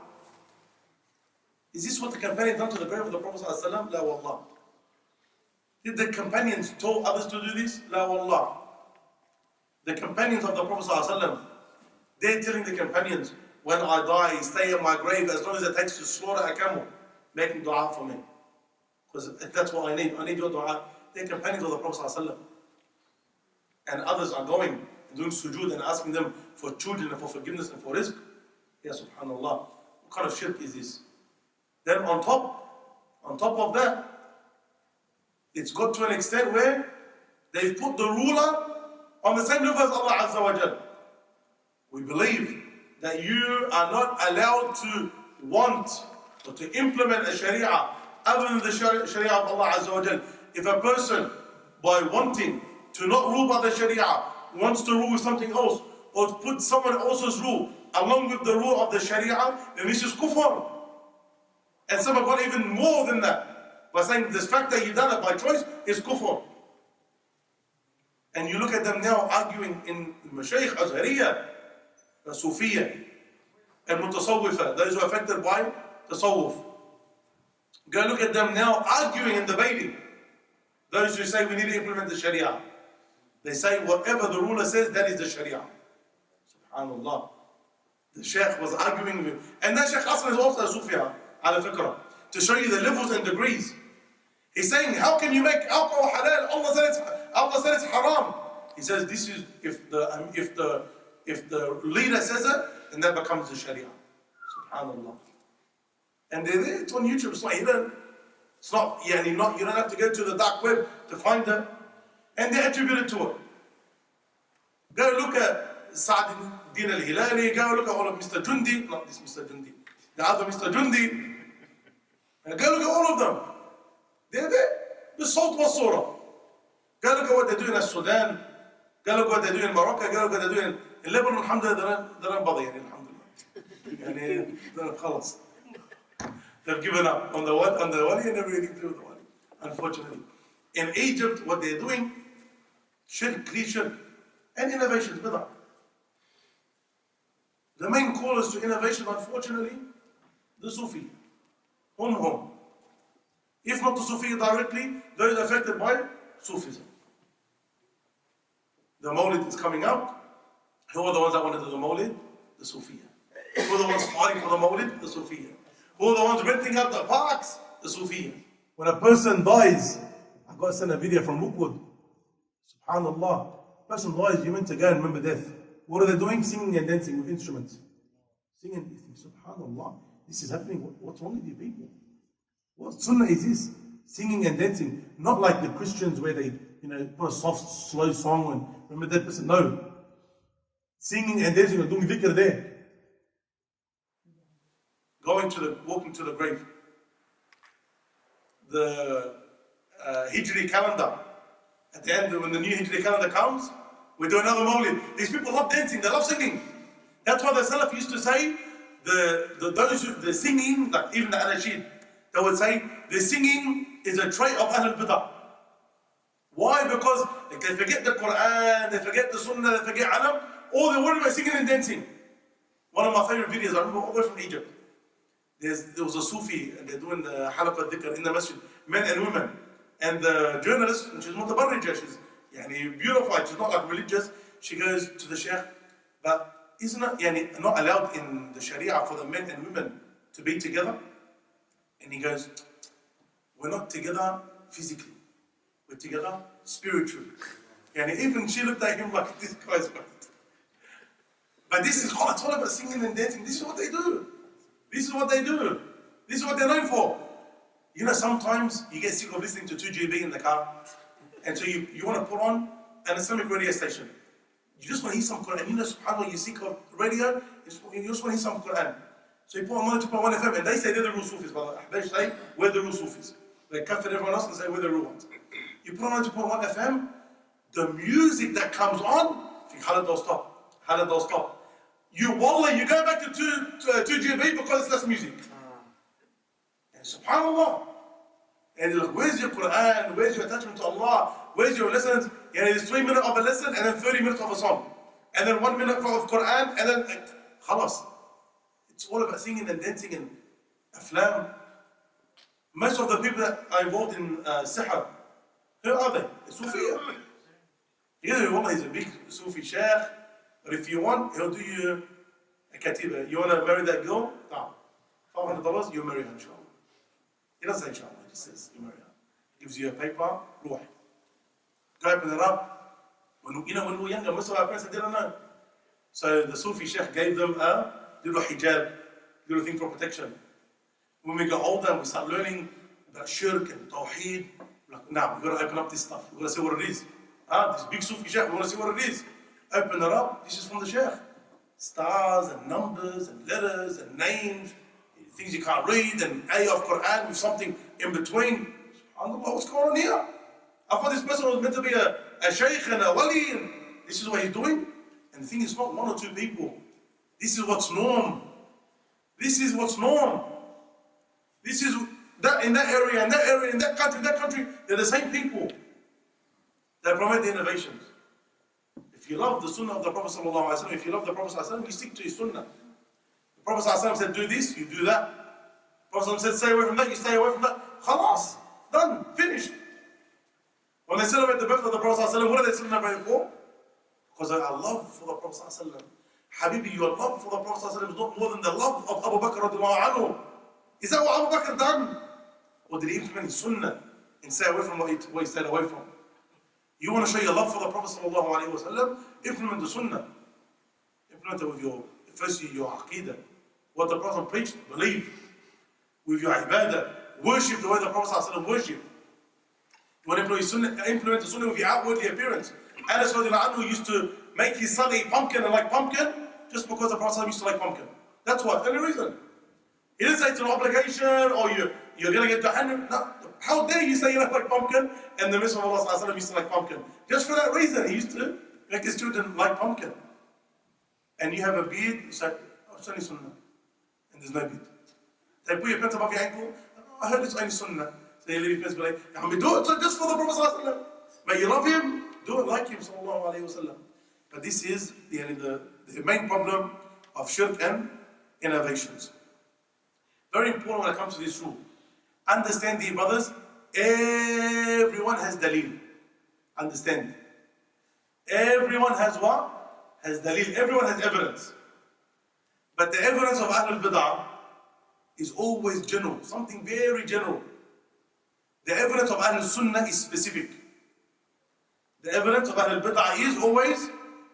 Is this what the companion done to the grave of the Prophet ﷺ? La wallah. Did the companions told others to do this? La wallah. The companions of the Prophet ﷺ, they're telling the companions, when I die, stay in my grave as long as it takes to slaughter a camel, making dua for me. Because that's what I need. I need your dua. They're companions of the Prophet ﷺ. And others are going and doing sujood and asking them for children and for forgiveness and for rizq. Ya subhanallah. What kind of shirk is this? Then on top of that, it's got to an extent where they've put the ruler on the same level as Allah Azza wa Jal. We believe that you are not allowed to want or to implement a sharia other than the sharia of Allah Azza wa Jal. If a person, by wanting to not rule by the sharia, wants to rule with something else, or to put someone else's rule along with the rule of the sharia, then this is kufr. And some have gone even more than that, by saying this fact that you done it by choice is kufr. And you look at them now arguing in Mashayikh Azhariya, the Sufiya, and Mutasawwifa, those who are affected by Tasawwuf. Go look at them now arguing and debating. Those who say we need to implement the Sharia. They say whatever the ruler says, that is the Sharia. Subhanallah. The Shaykh was arguing with, and that Shaykh Aslan is also a Sufiya, ala fikra, to show you the levels and degrees. He's saying, how can you make alcohol halal? Allah said it's haram. He says, this is if the leader says it, then that becomes the Sharia. Subhanallah. And they're there, it's on YouTube. It's not hidden. It's not, you don't have to go to the dark web to find it. And they attribute it to it. Go look at Sa'd Din al-Hilali, go look at all of Mr. Jundi, not this Mr. Jundi, the other Mr. Jundi. And go look at all of them. They're there. The salt was surah. Go look at what they do in Sudan. Go look at what they do in Morocco. Go look at what they do in Lebanon. Alhamdulillah, they don't bother. Alhamdulillah. Khalas. They've given up on the wali and everything to do with the wali. Unfortunately. In Egypt, what they're doing, shirk, shirk, and innovations, bid'ah. The main callers to innovation, unfortunately, the Sufi. Hum. If not the Sufi directly, those affected by Sufism. The Mawlid is coming out. Who are the ones that want to do the Mawlid? The Sufiya. Who are the ones fighting for the Mawlid? The Sufiya. Who are the ones renting out the parks? The Sufiya. When a person dies, I've got to send a video from Rookwood. Subhanallah. Person dies, you're meant to go and remember death. What are they doing? Singing and dancing with instruments. Singing, you think, subhanallah, this is happening. What's wrong with you people? What sunnah is this? Singing and dancing. Not like the Christians where they, put a soft, slow song and remember that person. No. Singing and dancing and doing dhikr there. Walking to the grave. The Hijri calendar. At the end, when the new Hijri calendar comes, we do another Mawlid. These people love dancing, they love singing. That's why the Salaf used to say, the singing, like even the Anashid, they would say, the singing is a trait of Ahlul Bidah. Why? Because they forget the Quran, they forget the Sunnah, they forget Alam, all they worry about singing and dancing. One of my favorite videos, I remember all the way from Egypt. There was a Sufi, and they're doing the halaqah dhikr in the masjid, men and women. And the journalist, and she's mutabarrijah, she's beautified, she's not like religious. She goes to the Shaykh, but isn't it not allowed in the Sharia for the men and women to be together? And he goes, we're not together physically, we're together spiritually. And even she looked at him like, this guy's right. But this is all about singing and dancing. This is what they do. This is what they do. This is what they're known for. Sometimes you get sick of listening to 2GB in the car, and so you want to put on an Islamic radio station. You just want to hear some Quran. SubhanAllah, you're sick of radio, you just want to hear some Quran. So you put on 92.1 FM, and they say they're the real Sufis, but they say we're the real Sufis. They kafir everyone else and say we're the real ones. You put on 92.1 FM, the music that comes on, you think, don't stop. You go back to 2GB because it's less music. And subhanAllah. And you're like, where's your Quran? Where's your attachment to Allah? Where's your lessons? There's 3 minutes of a lesson and then 30 minutes of a song. And then 1 minute of Quran and then, khalas. It's all about singing and dancing and aflam. Most of the people that are involved in sihr, Who are they? The Sufiya. Either one is a big Sufi sheikh, but if you want, he'll do you a katiba. You want to marry that girl? No. $500, you marry her, inshallah. He doesn't say inshallah, he just says you marry her. Gives you a paper, ruh. Go open it up. When we were younger, most of our parents didn't know. So the Sufi sheikh gave them a little hijab, little thing for protection. When we got older and we start learning about shirk and tawheed, like, now we've got to open up this stuff. We've got to see what it is. This big Sufi sheikh, we want to see what it is. Open it up, this is from the sheikh. Stars and numbers and letters and names, things you can't read, and ayah of Quran with something in between. SubhanAllah, what's going on here? I thought this person was meant to be a shaykh and a wali, and this is what he's doing. And the thing is, not one or two people. This is what's norm. This is what's norm. This is that in that area, in that area, in that country, they're the same people. They promote the innovations. If you love the sunnah of the Prophet ﷺ, if you love the Prophet ﷺ, you stick to his sunnah. The Prophet ﷺ said, do this, you do that. The Prophet ﷺ said, stay away from that, you stay away from that. Khalas, done, finished. When they celebrate the birth of the Prophet ﷺ, what are they celebrating for? Because our love for the Prophet ﷺ. Habibi, your love for the Prophet ﷺ is not more than the love of Abu Bakr radiallahu anhu. Is that what Abu Bakr done? Or did he implement his sunnah and stay away from what he stayed away from? You want to show your love for the Prophet ﷺ? Implement the sunnah. Implement it with your, firstly, your aqeedah. What the Prophet preached, believe. With your ibadah, worship the way the Prophet ﷺ worshipped. You want to implement the sunnah with your outwardly appearance. Anas radiallahu anhu used to make his son eat pumpkin and like pumpkin just because the Prophet ﷺ used to like pumpkin. That's why, any reason. He didn't say it's an obligation or you're going to get Jahannam. No. How dare you say you don't like pumpkin and the Messenger of Allah used to like pumpkin? Just for that reason, he used to make his children like pumpkin. And you have a beard, you say, oh, it's only sunnah. And there's no beard. They put your pants above your ankle, oh, I heard it's only sunnah. So you leave your pants be like, do it just for the Prophet. But you love him, do it like him, sallallahu alayhi wa sallam. But this is the main problem of shirk and innovations. Very important when it comes to this rule. Understand, dear brothers, everyone has dalil. Understand. Everyone has what? Has dalil. Everyone has evidence. But the evidence of Ahlul Bid'ah is always general, something very general. The evidence of Ahlul Sunnah is specific. The evidence of Ahlul Bid'ah is always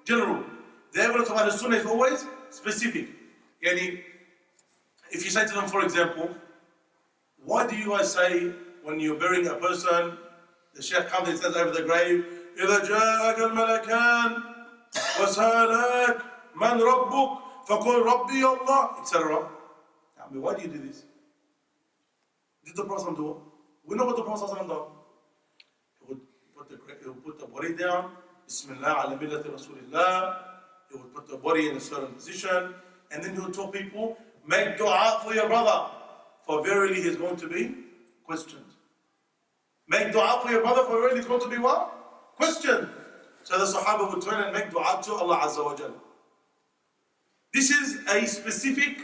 general. The evidence of Ahlul Sunnah is always specific. Yani, if you say to them, for example, why do you guys say when you're burying a person, the Shaykh comes and says over the grave, إِذَا جَاءَكَ الْمَلَكَانِ وَسَأَلَكَ مَنْ رَبُّكَ فَقُلْ رَبِّيَ اللَّهِ, etc. I mean, why do you do this? Did the Prophet do it? We know what the Prophet done. He would put the body down, Bismillah ala millati Rasulillah. He would put the body in a certain position, and then he would tell people, make dua for your brother, for verily he is going to be questioned. Make dua for your brother, for verily he is going to be what? Questioned. So the Sahaba would turn and make dua to Allah Azza wa Jal. This is a specific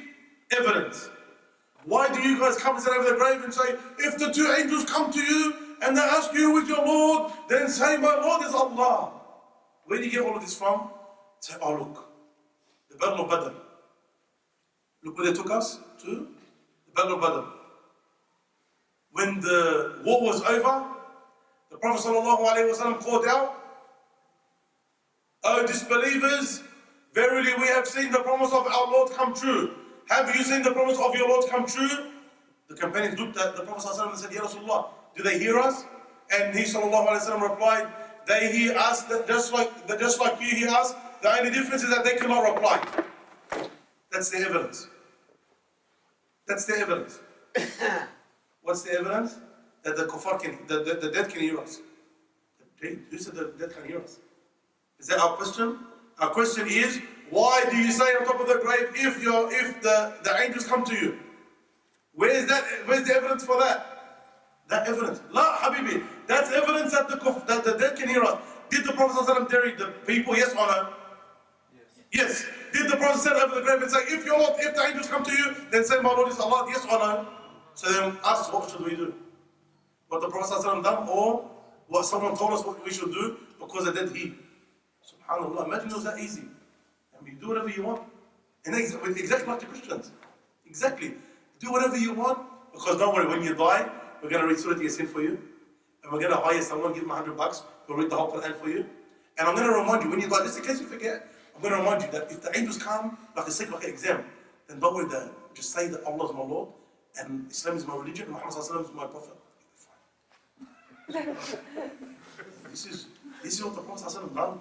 evidence. Why do you guys come and sit over the grave and say, if the two angels come to you and they ask you who is your Lord, then say, my Lord is Allah. Where do you get all of this from? Say, oh look, the Battle of Badr. Look where they took us to, the Battle of Badr. When the war was over, the Prophet ﷺ called out, O disbelievers, verily we have seen the promise of our Lord come true. Have you seen the promise of your Lord come true? The companions looked at the Prophet ﷺ and said, Ya Rasulullah, do they hear us? And he ﷺ replied, they hear us just like you hear us. The only difference is that they cannot reply. That's the evidence. That's the evidence. What's the evidence? That the kuffar the dead can hear us. Who said the dead can hear us? Is that our question? Our question is, why do you say on top of the grave if the angels come to you? Where's the evidence for that? That evidence. La Habibi. That's evidence that the dead can hear us. Did the Prophet ﷺ bury the people? Yes or no? Yes. Did the Prophet sit over the grave and say, if the angels come to you, then say, my Lord is Allah, yes or no? So then ask, what should we do? What the Prophet ﷺ done or what someone told us what we should do because of that he. SubhanAllah, imagine it was that easy. I mean, do whatever you want. And exactly like the Christians. Exactly. Do whatever you want, because don't worry, when you die, we're going to read Surah Yasin for you. And we're going to hire someone, give them $100, who'll read the whole Quran for you. And I'm going to remind you, when you die, just in case you forget, I'm going to remind you that if the angels come, like a sick, like an exam, then don't worry, just say that Allah is my Lord, and Islam is my religion, and Muhammad Sallallahu Alaihi Wasallam is my Prophet. This is what the Prophet Sallallahu Alaihi Wasallam done.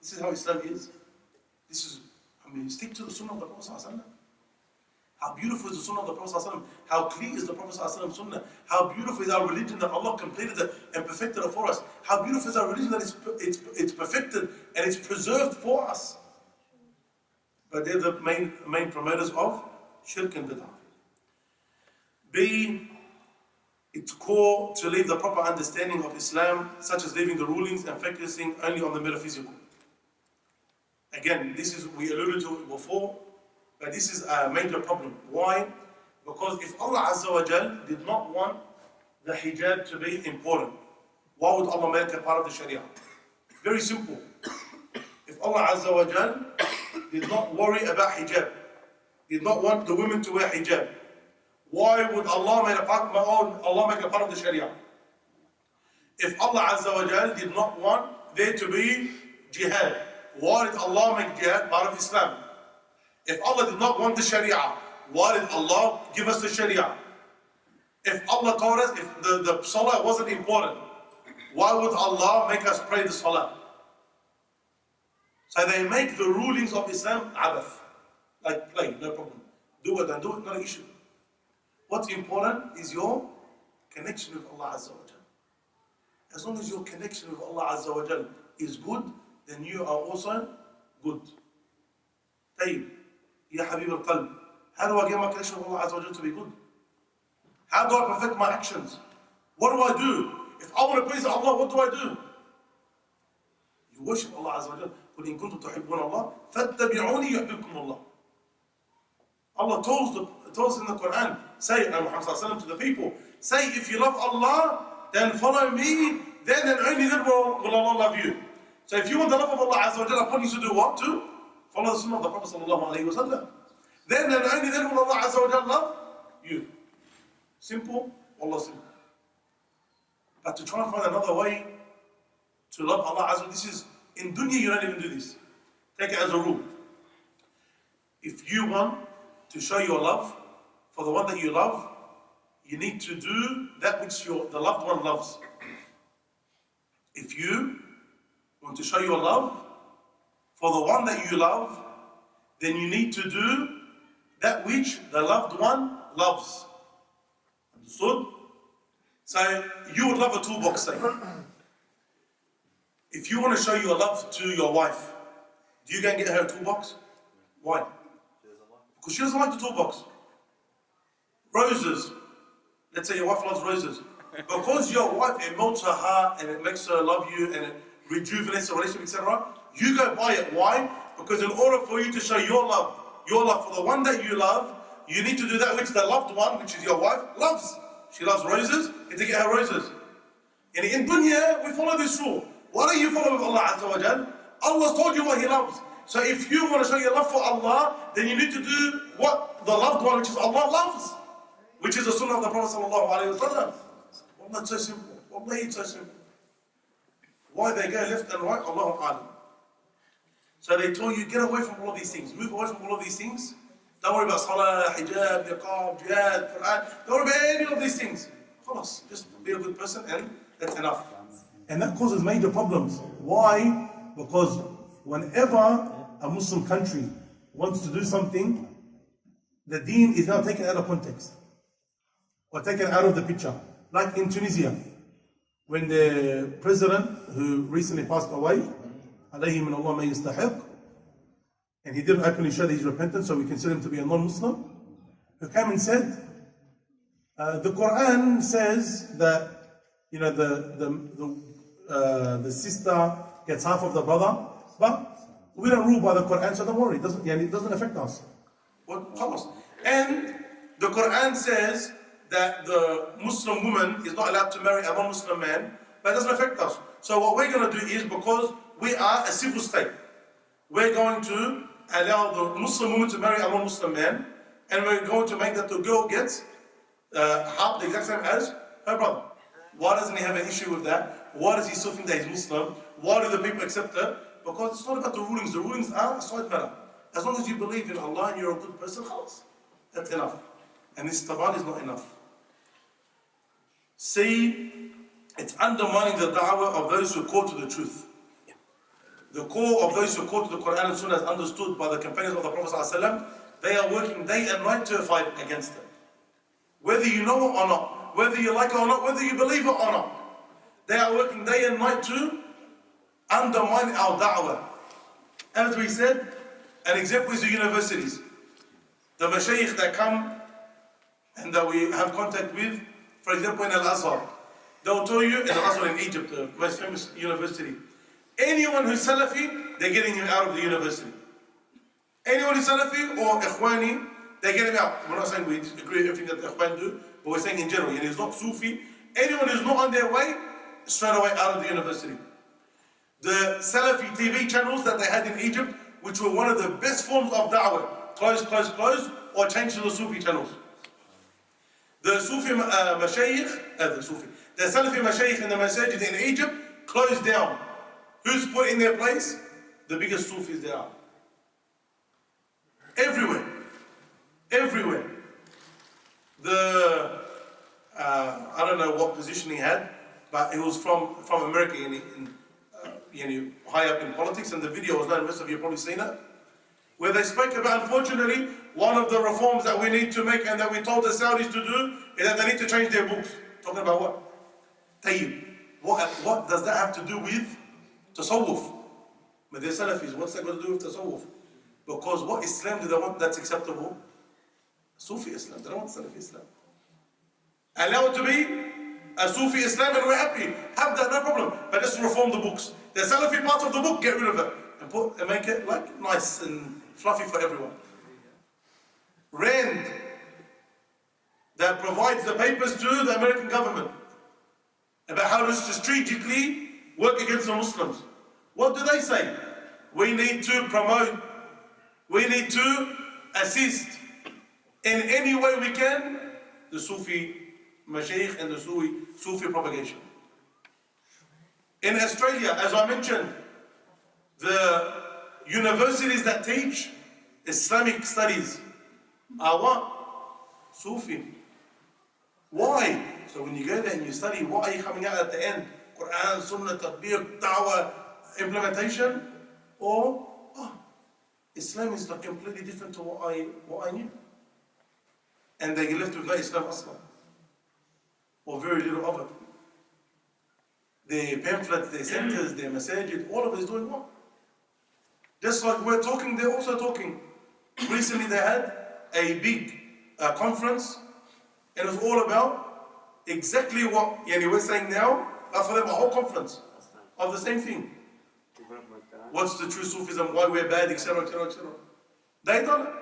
This is how Islam is. Stick to the Sunnah of the Prophet Sallallahu Alaihi Wasallam. How beautiful is the Sunnah of the Prophet Sallallahu Alaihi Wasallam. How clear is the Prophet Sallallahu Alaihi Wasallam Sunnah. How beautiful is our religion that Allah completed it and perfected it for us. How beautiful is our religion that it's perfected and it's preserved for us. But they're the main promoters of shirk and bid'ah. B, it's core to leave the proper understanding of Islam, such as leaving the rulings and focusing only on the metaphysical. Again, we alluded to it before, but this is a major problem. Why? Because if Allah Azza wa Jal did not want the hijab to be important, why would Allah make it part of the Sharia? Very simple. If Allah Azza wa Jal did not worry about hijab, did not want the women to wear hijab, why would Allah make it part of the Sharia? If Allah Azza wa Jal did not want there to be jihad, why did Allah make jihad part of Islam? If Allah did not want the Sharia, why did Allah give us the Sharia? If Allah told us, if the Salah wasn't important, why would Allah make us pray the Salah? So they make the rulings of Islam abath, like play, no problem. Do it and do it, not an issue. What's important is your connection with Allah Azza wa Jal. As long as your connection with Allah Azza wa Jal is good, then you are also good. Tayyib, Ya Habib al-Qalb, how do I get my connection with Allah Azza wa Jal to be good? How do I perfect my actions? What do I do? If I want to praise Allah, what do I do? You worship Allah Azza wa Jal. قُلْ إِن كُنْتُمْ تُحِبُّونَ اللَّهَ فَاتَّبِعُونِي يُحْبِبْكُمُ اللَّهُ. Allah tells us in the Quran, say, and Muhammad Sallallahu Alaihi Wasallam to the people, say, if you love Allah, then follow me, then and only then will Allah love you. So if you want the love of Allah Azza wa Jalla upon you to do what? To follow the Sunnah of the Prophet Sallallahu Alaihi Wasallam. Then and only then will Allah Azza wa Jalla love you. Simple, Allah simple. But to try and find another way to love Allah Azza wa Jalla, this is, in dunya you don't even do this. Take it as a rule. If you want to show your love for the one that you love, you need to do that which the loved one loves. If you want to show your love for the one that you love, then you need to do that which the loved one loves. Understood? So you would love a toolbox, say. If you want to show your love to your wife, do you go and get her a toolbox? Why? Because she doesn't like the toolbox. Roses. Let's say your wife loves roses. Because your wife, it melts her heart and it makes her love you and it rejuvenates the relationship, etc. You go buy it. Why? Because in order for you to show your love for the one that you love, you need to do that which the loved one, which is your wife, loves. She loves roses, you have to get her roses. And in dunya, we follow this rule. Why do you follow with Allah Azza wa Jal? Allah's told you what He loves. So if you want to show your love for Allah, then you need to do what the loved one, which is Allah, loves. Which is the Sunnah of the Prophet Sallallahu Alaihi Wasallam. Wallah, it's so simple. Wallahi, it's so simple. Why they go left and right, Allahu A'lam. So they told you, get away from all of these things. Move away from all of these things. Don't worry about salah, hijab, niqab, jihad, Quran. Don't worry about any of these things. Khalas, just be a good person and that's enough. And that causes major problems. Why? Because whenever a Muslim country wants to do something, the deen is now taken out of context or taken out of the picture. Like in Tunisia, when the president who recently passed away, alayhi min Allah ma yastahiq, and he didn't openly show his repentance, so we consider him to be a non-Muslim, who came and said, the Quran says that the sister gets half of the brother, but we don't rule by the Quran, so don't worry, it doesn't affect us. And the Quran says that the Muslim woman is not allowed to marry a non-Muslim man, but it doesn't affect us. So what we're going to do is, because we are a civil state, we're going to allow the Muslim woman to marry a non-Muslim man, and we're going to make that the girl gets half the exact same as her brother. Why doesn't he have an issue with that? Why does he still think that he's Muslim? Why do the people accept it? Because it's not about the rulings. The rulings are a side matter. As long as you believe in Allah and you're a good person, that's enough. And this taban is not enough. See, it's undermining the da'wah of those who call to the truth. The core of those who call to the Quran and Sunnah is understood by the companions of the Prophet ﷺ. They are working day and night to fight against it. Whether you know it or not, whether you like it or not, whether you believe it or not, they are working day and night to undermine our da'wah. As we said, an example is the universities. The mashayikh that come and that we have contact with, for example in Al-Azhar, they'll tell you, in Al-Azhar in Egypt, the most famous university, anyone who's Salafi, they're getting him out of the university. Anyone who's Salafi or Ikhwani, they're getting him out. We're not saying we agree with everything that the Ikhwan do, but we're saying in general, and he's not Sufi, anyone who's not on their way, straight away out of the university. The Salafi TV channels that they had in Egypt, which were one of the best forms of da'wah, closed, or changed to the Sufi channels. The Sufi mashayikh, the Salafi mashayikh in the masajid in Egypt closed down. Who's put in their place? The biggest Sufis there are. Everywhere. Everywhere. I don't know what position he had, but he was from America, high up in politics, and the video was known, most of you have probably seen it, where they spoke about, unfortunately, one of the reforms that we need to make and that we told the Saudis to do is that they need to change their books. Talking about what? Tayyib. What does that have to do with tasawwuf? But they're Salafis, what's that got to do with tasawwuf? Because what Islam do they want that's acceptable? Sufi Islam, they don't want Salafi Islam. Allow it to be a Sufi Islam and we're happy. Have that, no problem. But just reform the books. The Salafi part of the book, get rid of it. And make it like nice and fluffy for everyone. RAND, that provides the papers to the American government about how to strategically work against the Muslims. What do they say? We need to promote, we need to assist in any way we can the Sufi mashayikh and the Sufi propagation. In Australia, as I mentioned, the universities that teach Islamic studies are what? Sufi. Why? So when you go there and you study, what are you coming out at the end? Quran, Sunnah, Tatbiq, Da'wah, implementation? Or, Islam is like completely different to what I knew. And they get left with no Islam Aslan. Or very little of it. Their pamphlets, their centers, their masajid, all of it is doing what? Just like we're talking, they're also talking. Recently they had a big conference, and it was all about exactly what we're saying now, but for them a whole conference of the same thing. What's the true Sufism, why we're bad, etc., etc., etc. They done it.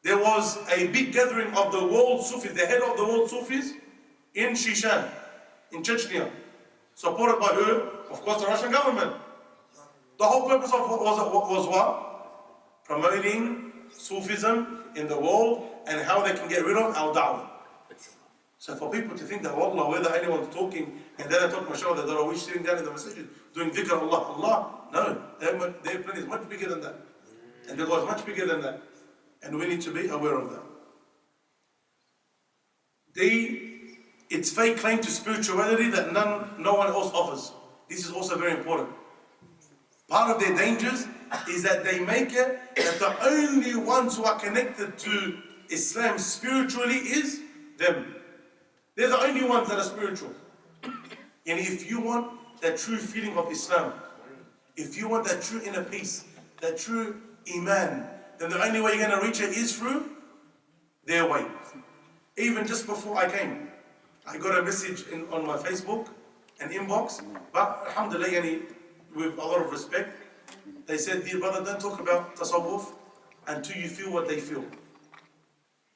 There was a big gathering of the world Sufis, the head of the world Sufis, in Shishan, in Chechnya. Supported by who? Of course, the Russian government. The whole purpose of was what? Promoting Sufism in the world and how they can get rid of our da'wah. So for people to think that, wallah, whether anyone's talking and then I talk, mashallah, that we're sitting down in the masjid doing dhikr Allah, no, their plan is much bigger than that. And their God is much bigger than that. And we need to be aware of that. It's fake claim to spirituality that no one else offers. This is also very important. Part of their dangers is that they make it that the only ones who are connected to Islam spiritually is them. They're the only ones that are spiritual. And if you want that true feeling of Islam, if you want that true inner peace, that true iman, then the only way you're going to reach it is through their way. Even just before I came, I got a message on my Facebook, an inbox, but alhamdulillah, with a lot of respect, they said, dear brother, don't talk about tasawwuf until you feel what they feel.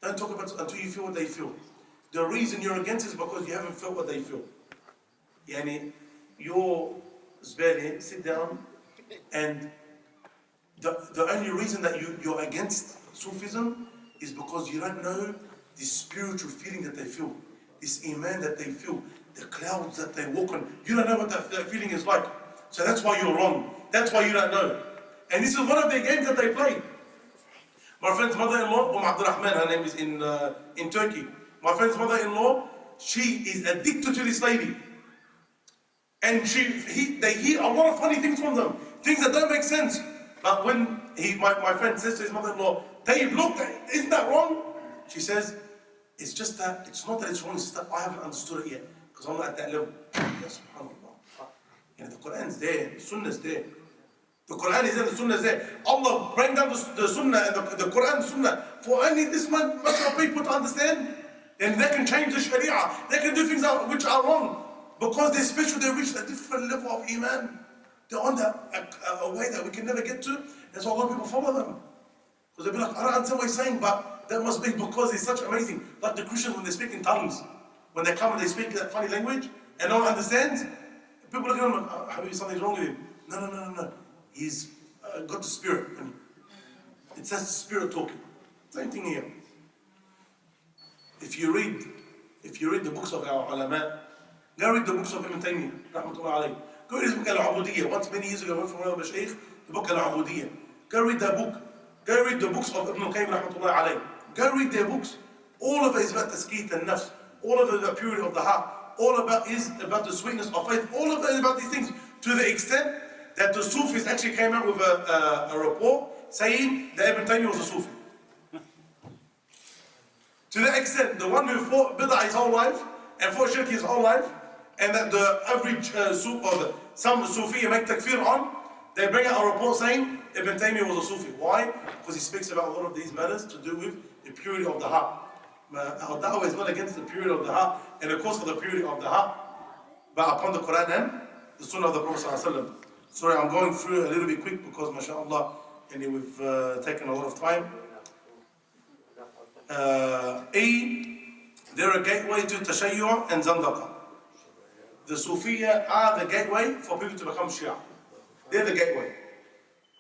Don't talk about it until you feel what they feel. The reason you're against it is because you haven't felt what they feel. Yani, you're Zbeli, sit down, and the only reason that you're against Sufism is because you don't know the spiritual feeling that they feel, this iman that they feel, the clouds that they walk on. You don't know what that feeling is like. So that's why you're wrong. That's why you don't know. And this is one of the games that they play. My friend's mother-in-law, Abdurrahman, her name is in Turkey. My friend's mother-in-law, she is addicted to this lady. And they hear a lot of funny things from them, things that don't make sense. But when my friend says to his mother-in-law, "Hey, look, isn't that wrong?" She says, "It's just that, it's not that it's wrong, it's just that I haven't understood it yet, because I'm not at that level." Yes, subhanAllah. And the Quran's there, the Sunnah's there. The Quran is there, the Sunnah is there. Allah bring down the Sunnah and the Quran, the Sunnah, for only this much of people to understand. And they can change the Sharia, they can do things which are wrong. Because they're special, they reach a different level of Iman. They're on a way that we can never get to. And so a lot of people follow them. Because they'll be like, "I don't understand what he's saying, but that must be because he's such amazing." Like the Christians when they speak in tongues. When they come and they speak that funny language and no one understands, people look at them like, "Maybe something's wrong with him." No. He's got the Spirit. And it says the Spirit talking. Same thing here. If you read the books of our ulama, go read the books of Ibn Taymiyyah, rahmatullah alayhi. Go read his book Al-Ubudiyya. Once many years ago, I went from one of the shaykh, the book Al-Ubudiyya. Go read that book. Go read the books of Ibn Qayyim, rahmatullah alayhi. Go read their books. All of it is about tazkiyat and nafs. All of it is about purity of the heart. All about the sweetness of faith. All of it is about these things. To the extent that the Sufis actually came out with a report saying that Ibn Taymiyyah was a Sufi. To that extent, the one who fought bid'ah his whole life and fought shirk his whole life, and that the average some Sufi make takfir on, they bring out a report saying Ibn Taymiyyah was a Sufi. Why? Because he speaks about a lot of these matters to do with the purity of the heart. Our da'wah is not against the purity of the heart, and of course for the purity of the heart, but upon the Quran and the Sunnah of the Prophet ﷺ. Sorry, I'm going through a little bit quick because, mashallah, we've taken a lot of time. They're a gateway to Tashayyu' and Zandaqa. The Sufiya are the gateway for people to become Shia. They're the gateway.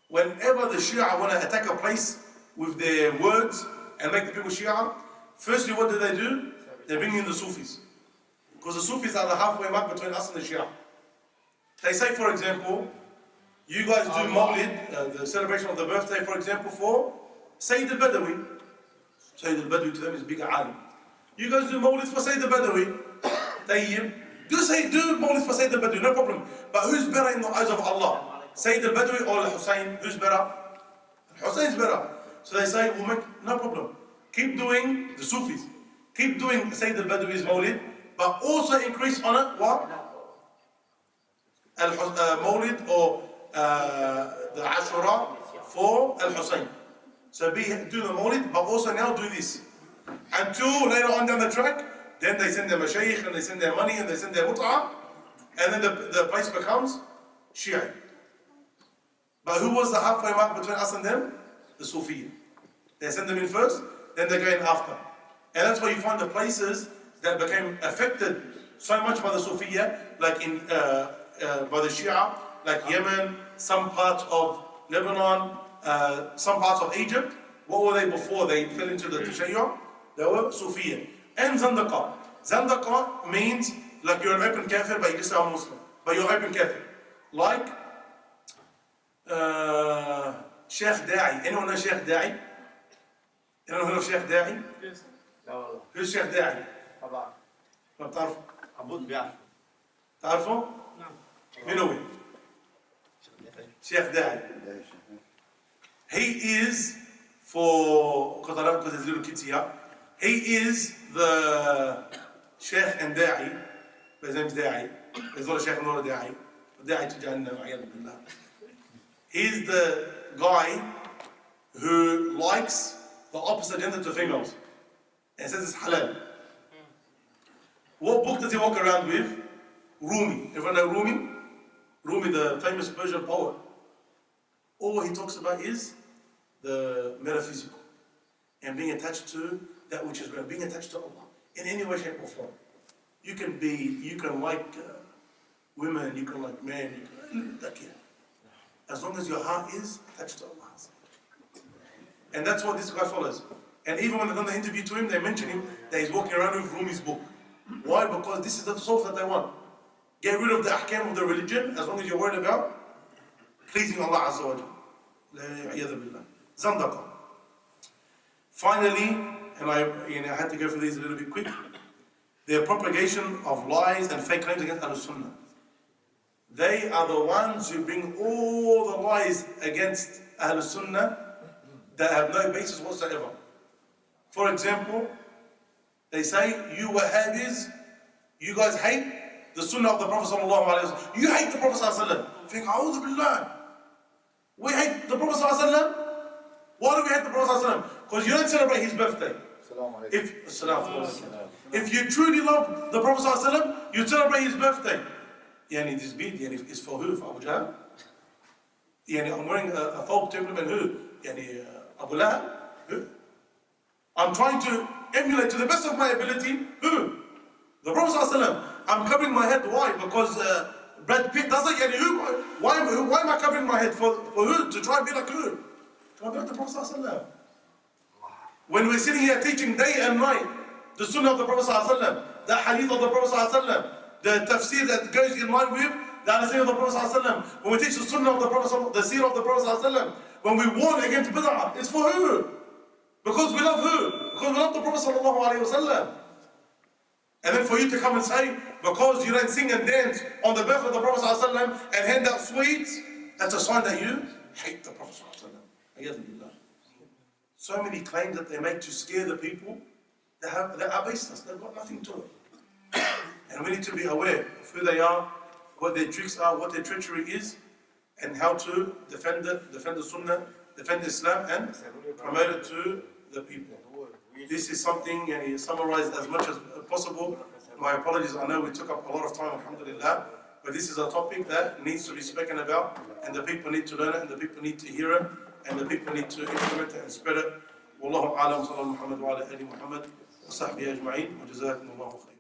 Whenever the Shia want to attack a place with their words and make the people Shia, firstly what do? They bring in the Sufis. Because the Sufis are the halfway mark between us and the Shia. They say, for example, you guys do Mawlid, the celebration of the birthday, for example, for Sayyid al-Badawi. Sayyid al-Badawi to them is bigger alim. You guys do Mawlid for Sayyid al-Badawi. Tayyib. Do Mawlid for Sayyid al-Badawi, no problem. But who's better in the eyes of Allah? Sayyid al-Badawi or al-Hussein? Who's better? Al-Hussein's better. So they say, we'll make, no problem. Keep doing the Sufis. Keep doing Sayyid al-Badawi's Mawlid, but also increase on it, what? Mawlid or the Ashura for Al-Hussein. So do the Mawlid, but also now do this. Until later on down the track, then they send their mashaykh and they send their money and they send their mut'ah, and then the place becomes Shia. But who was the halfway mark between us and them? The Sufiya. They send them in first, then they go in after. And that's why you find the places that became affected so much by the Sufiya, like by the Shia, like Yemen, some parts of Lebanon, some parts of Egypt. What were they before they fell into the Tashayyu'? They were Sufiya. And Zandaqa. Zandaqa means like you're an open kafir, but you just say I'm Muslim. But you're open kafir. Like Sheikh Da'i. Anyone know Sheikh Da'i? Anyone know Sheikh Da'i? Yes. Who's Sheikh Da'i? ما بتعرف؟ عبود بيعرف. تعرفه؟ نعم. مين هو؟ Sheikh Da'i. He is, because there's little kids here, he is the Sheikh and Da'i, but his name is Da'i. There's not a Sheikh and not a Da'i. Da'i to Jahannam, a'yadu billah. He's the guy who likes the opposite gender to females and says it's halal. What book does he walk around with? Rumi. Everyone know Rumi? Rumi, the famous Persian poet. All he talks about is the metaphysical and being attached to that which is great, being attached to Allah in any way, shape, or form. You can like women, you can like men, you can like, yeah. As long as your heart is attached to Allah. And that's what this guy follows. And even when they've done the interview to him, they mention him that he's walking around with Rumi's book. Why? Because this is the source that they want. Get rid of the ahkam of the religion as long as you're worried about pleasing Allah Azza wa Jalla. Zandaqa. Finally, and I had to go through these a little bit quick, the propagation of lies and fake claims against Ahlul Sunnah. They are the ones who bring all the lies against Ahlul Sunnah that have no basis whatsoever. For example, they say, you Wahhabis, you guys hate the Sunnah of the Prophet sallallahu alaihi wasallam. You hate the Prophet sallallahu alaihi wasallam. Think, A'udhu Billah. We hate the Prophet sallallahu alaihi wasallam. Why do we hate the Prophet sallallahu alaihi wasallam? Because you don't celebrate his birthday. If you truly love the Prophet sallallahu alaihi wasallam, you celebrate his birthday. Yani this bead, is for who? For Abu Jahl? I'm wearing a folk to implement who? Abu Lahab? Who? I'm trying to emulate to the best of my ability who? The Prophet ﷺ. I'm covering my head. Why? Because Brad Pitt does it. Who? Why am I covering my head? For who? To try and be like who? To be like the Prophet ﷺ. When we're sitting here teaching day and night the Sunnah of the Prophet ﷺ, the Hadith of the Prophet ﷺ, the tafsir that goes in line with the understanding of the Prophet ﷺ, when we teach the Sunnah of the Prophet, the seerah of the Prophet ﷺ, when we warn against bid'ah, it's for who? Because we love who? Because we love the Prophet ﷺ. And then for you to come and say, because you don't sing and dance on the birth of the Prophet ﷺ and hand out sweets, that's a sign that you hate the Prophet ﷺ. So many claims that they make to scare the people, they are baseless, they've got nothing to it. And we need to be aware of who they are, what their tricks are, what their treachery is, and how to defend the Sunnah, defend Islam, and promote it to the people. This is something summarized as much as possible. My apologies, I know we took up a lot of time, alhamdulillah, but this is a topic that needs to be spoken about, and the people need to learn it, and the people need to hear it, and the people need to implement it and spread it. Wallahu a'lam, sallallahu Muhammad wa ala ali Muhammad wa sahbihi ajma'in, wa jazakumullahu khairan.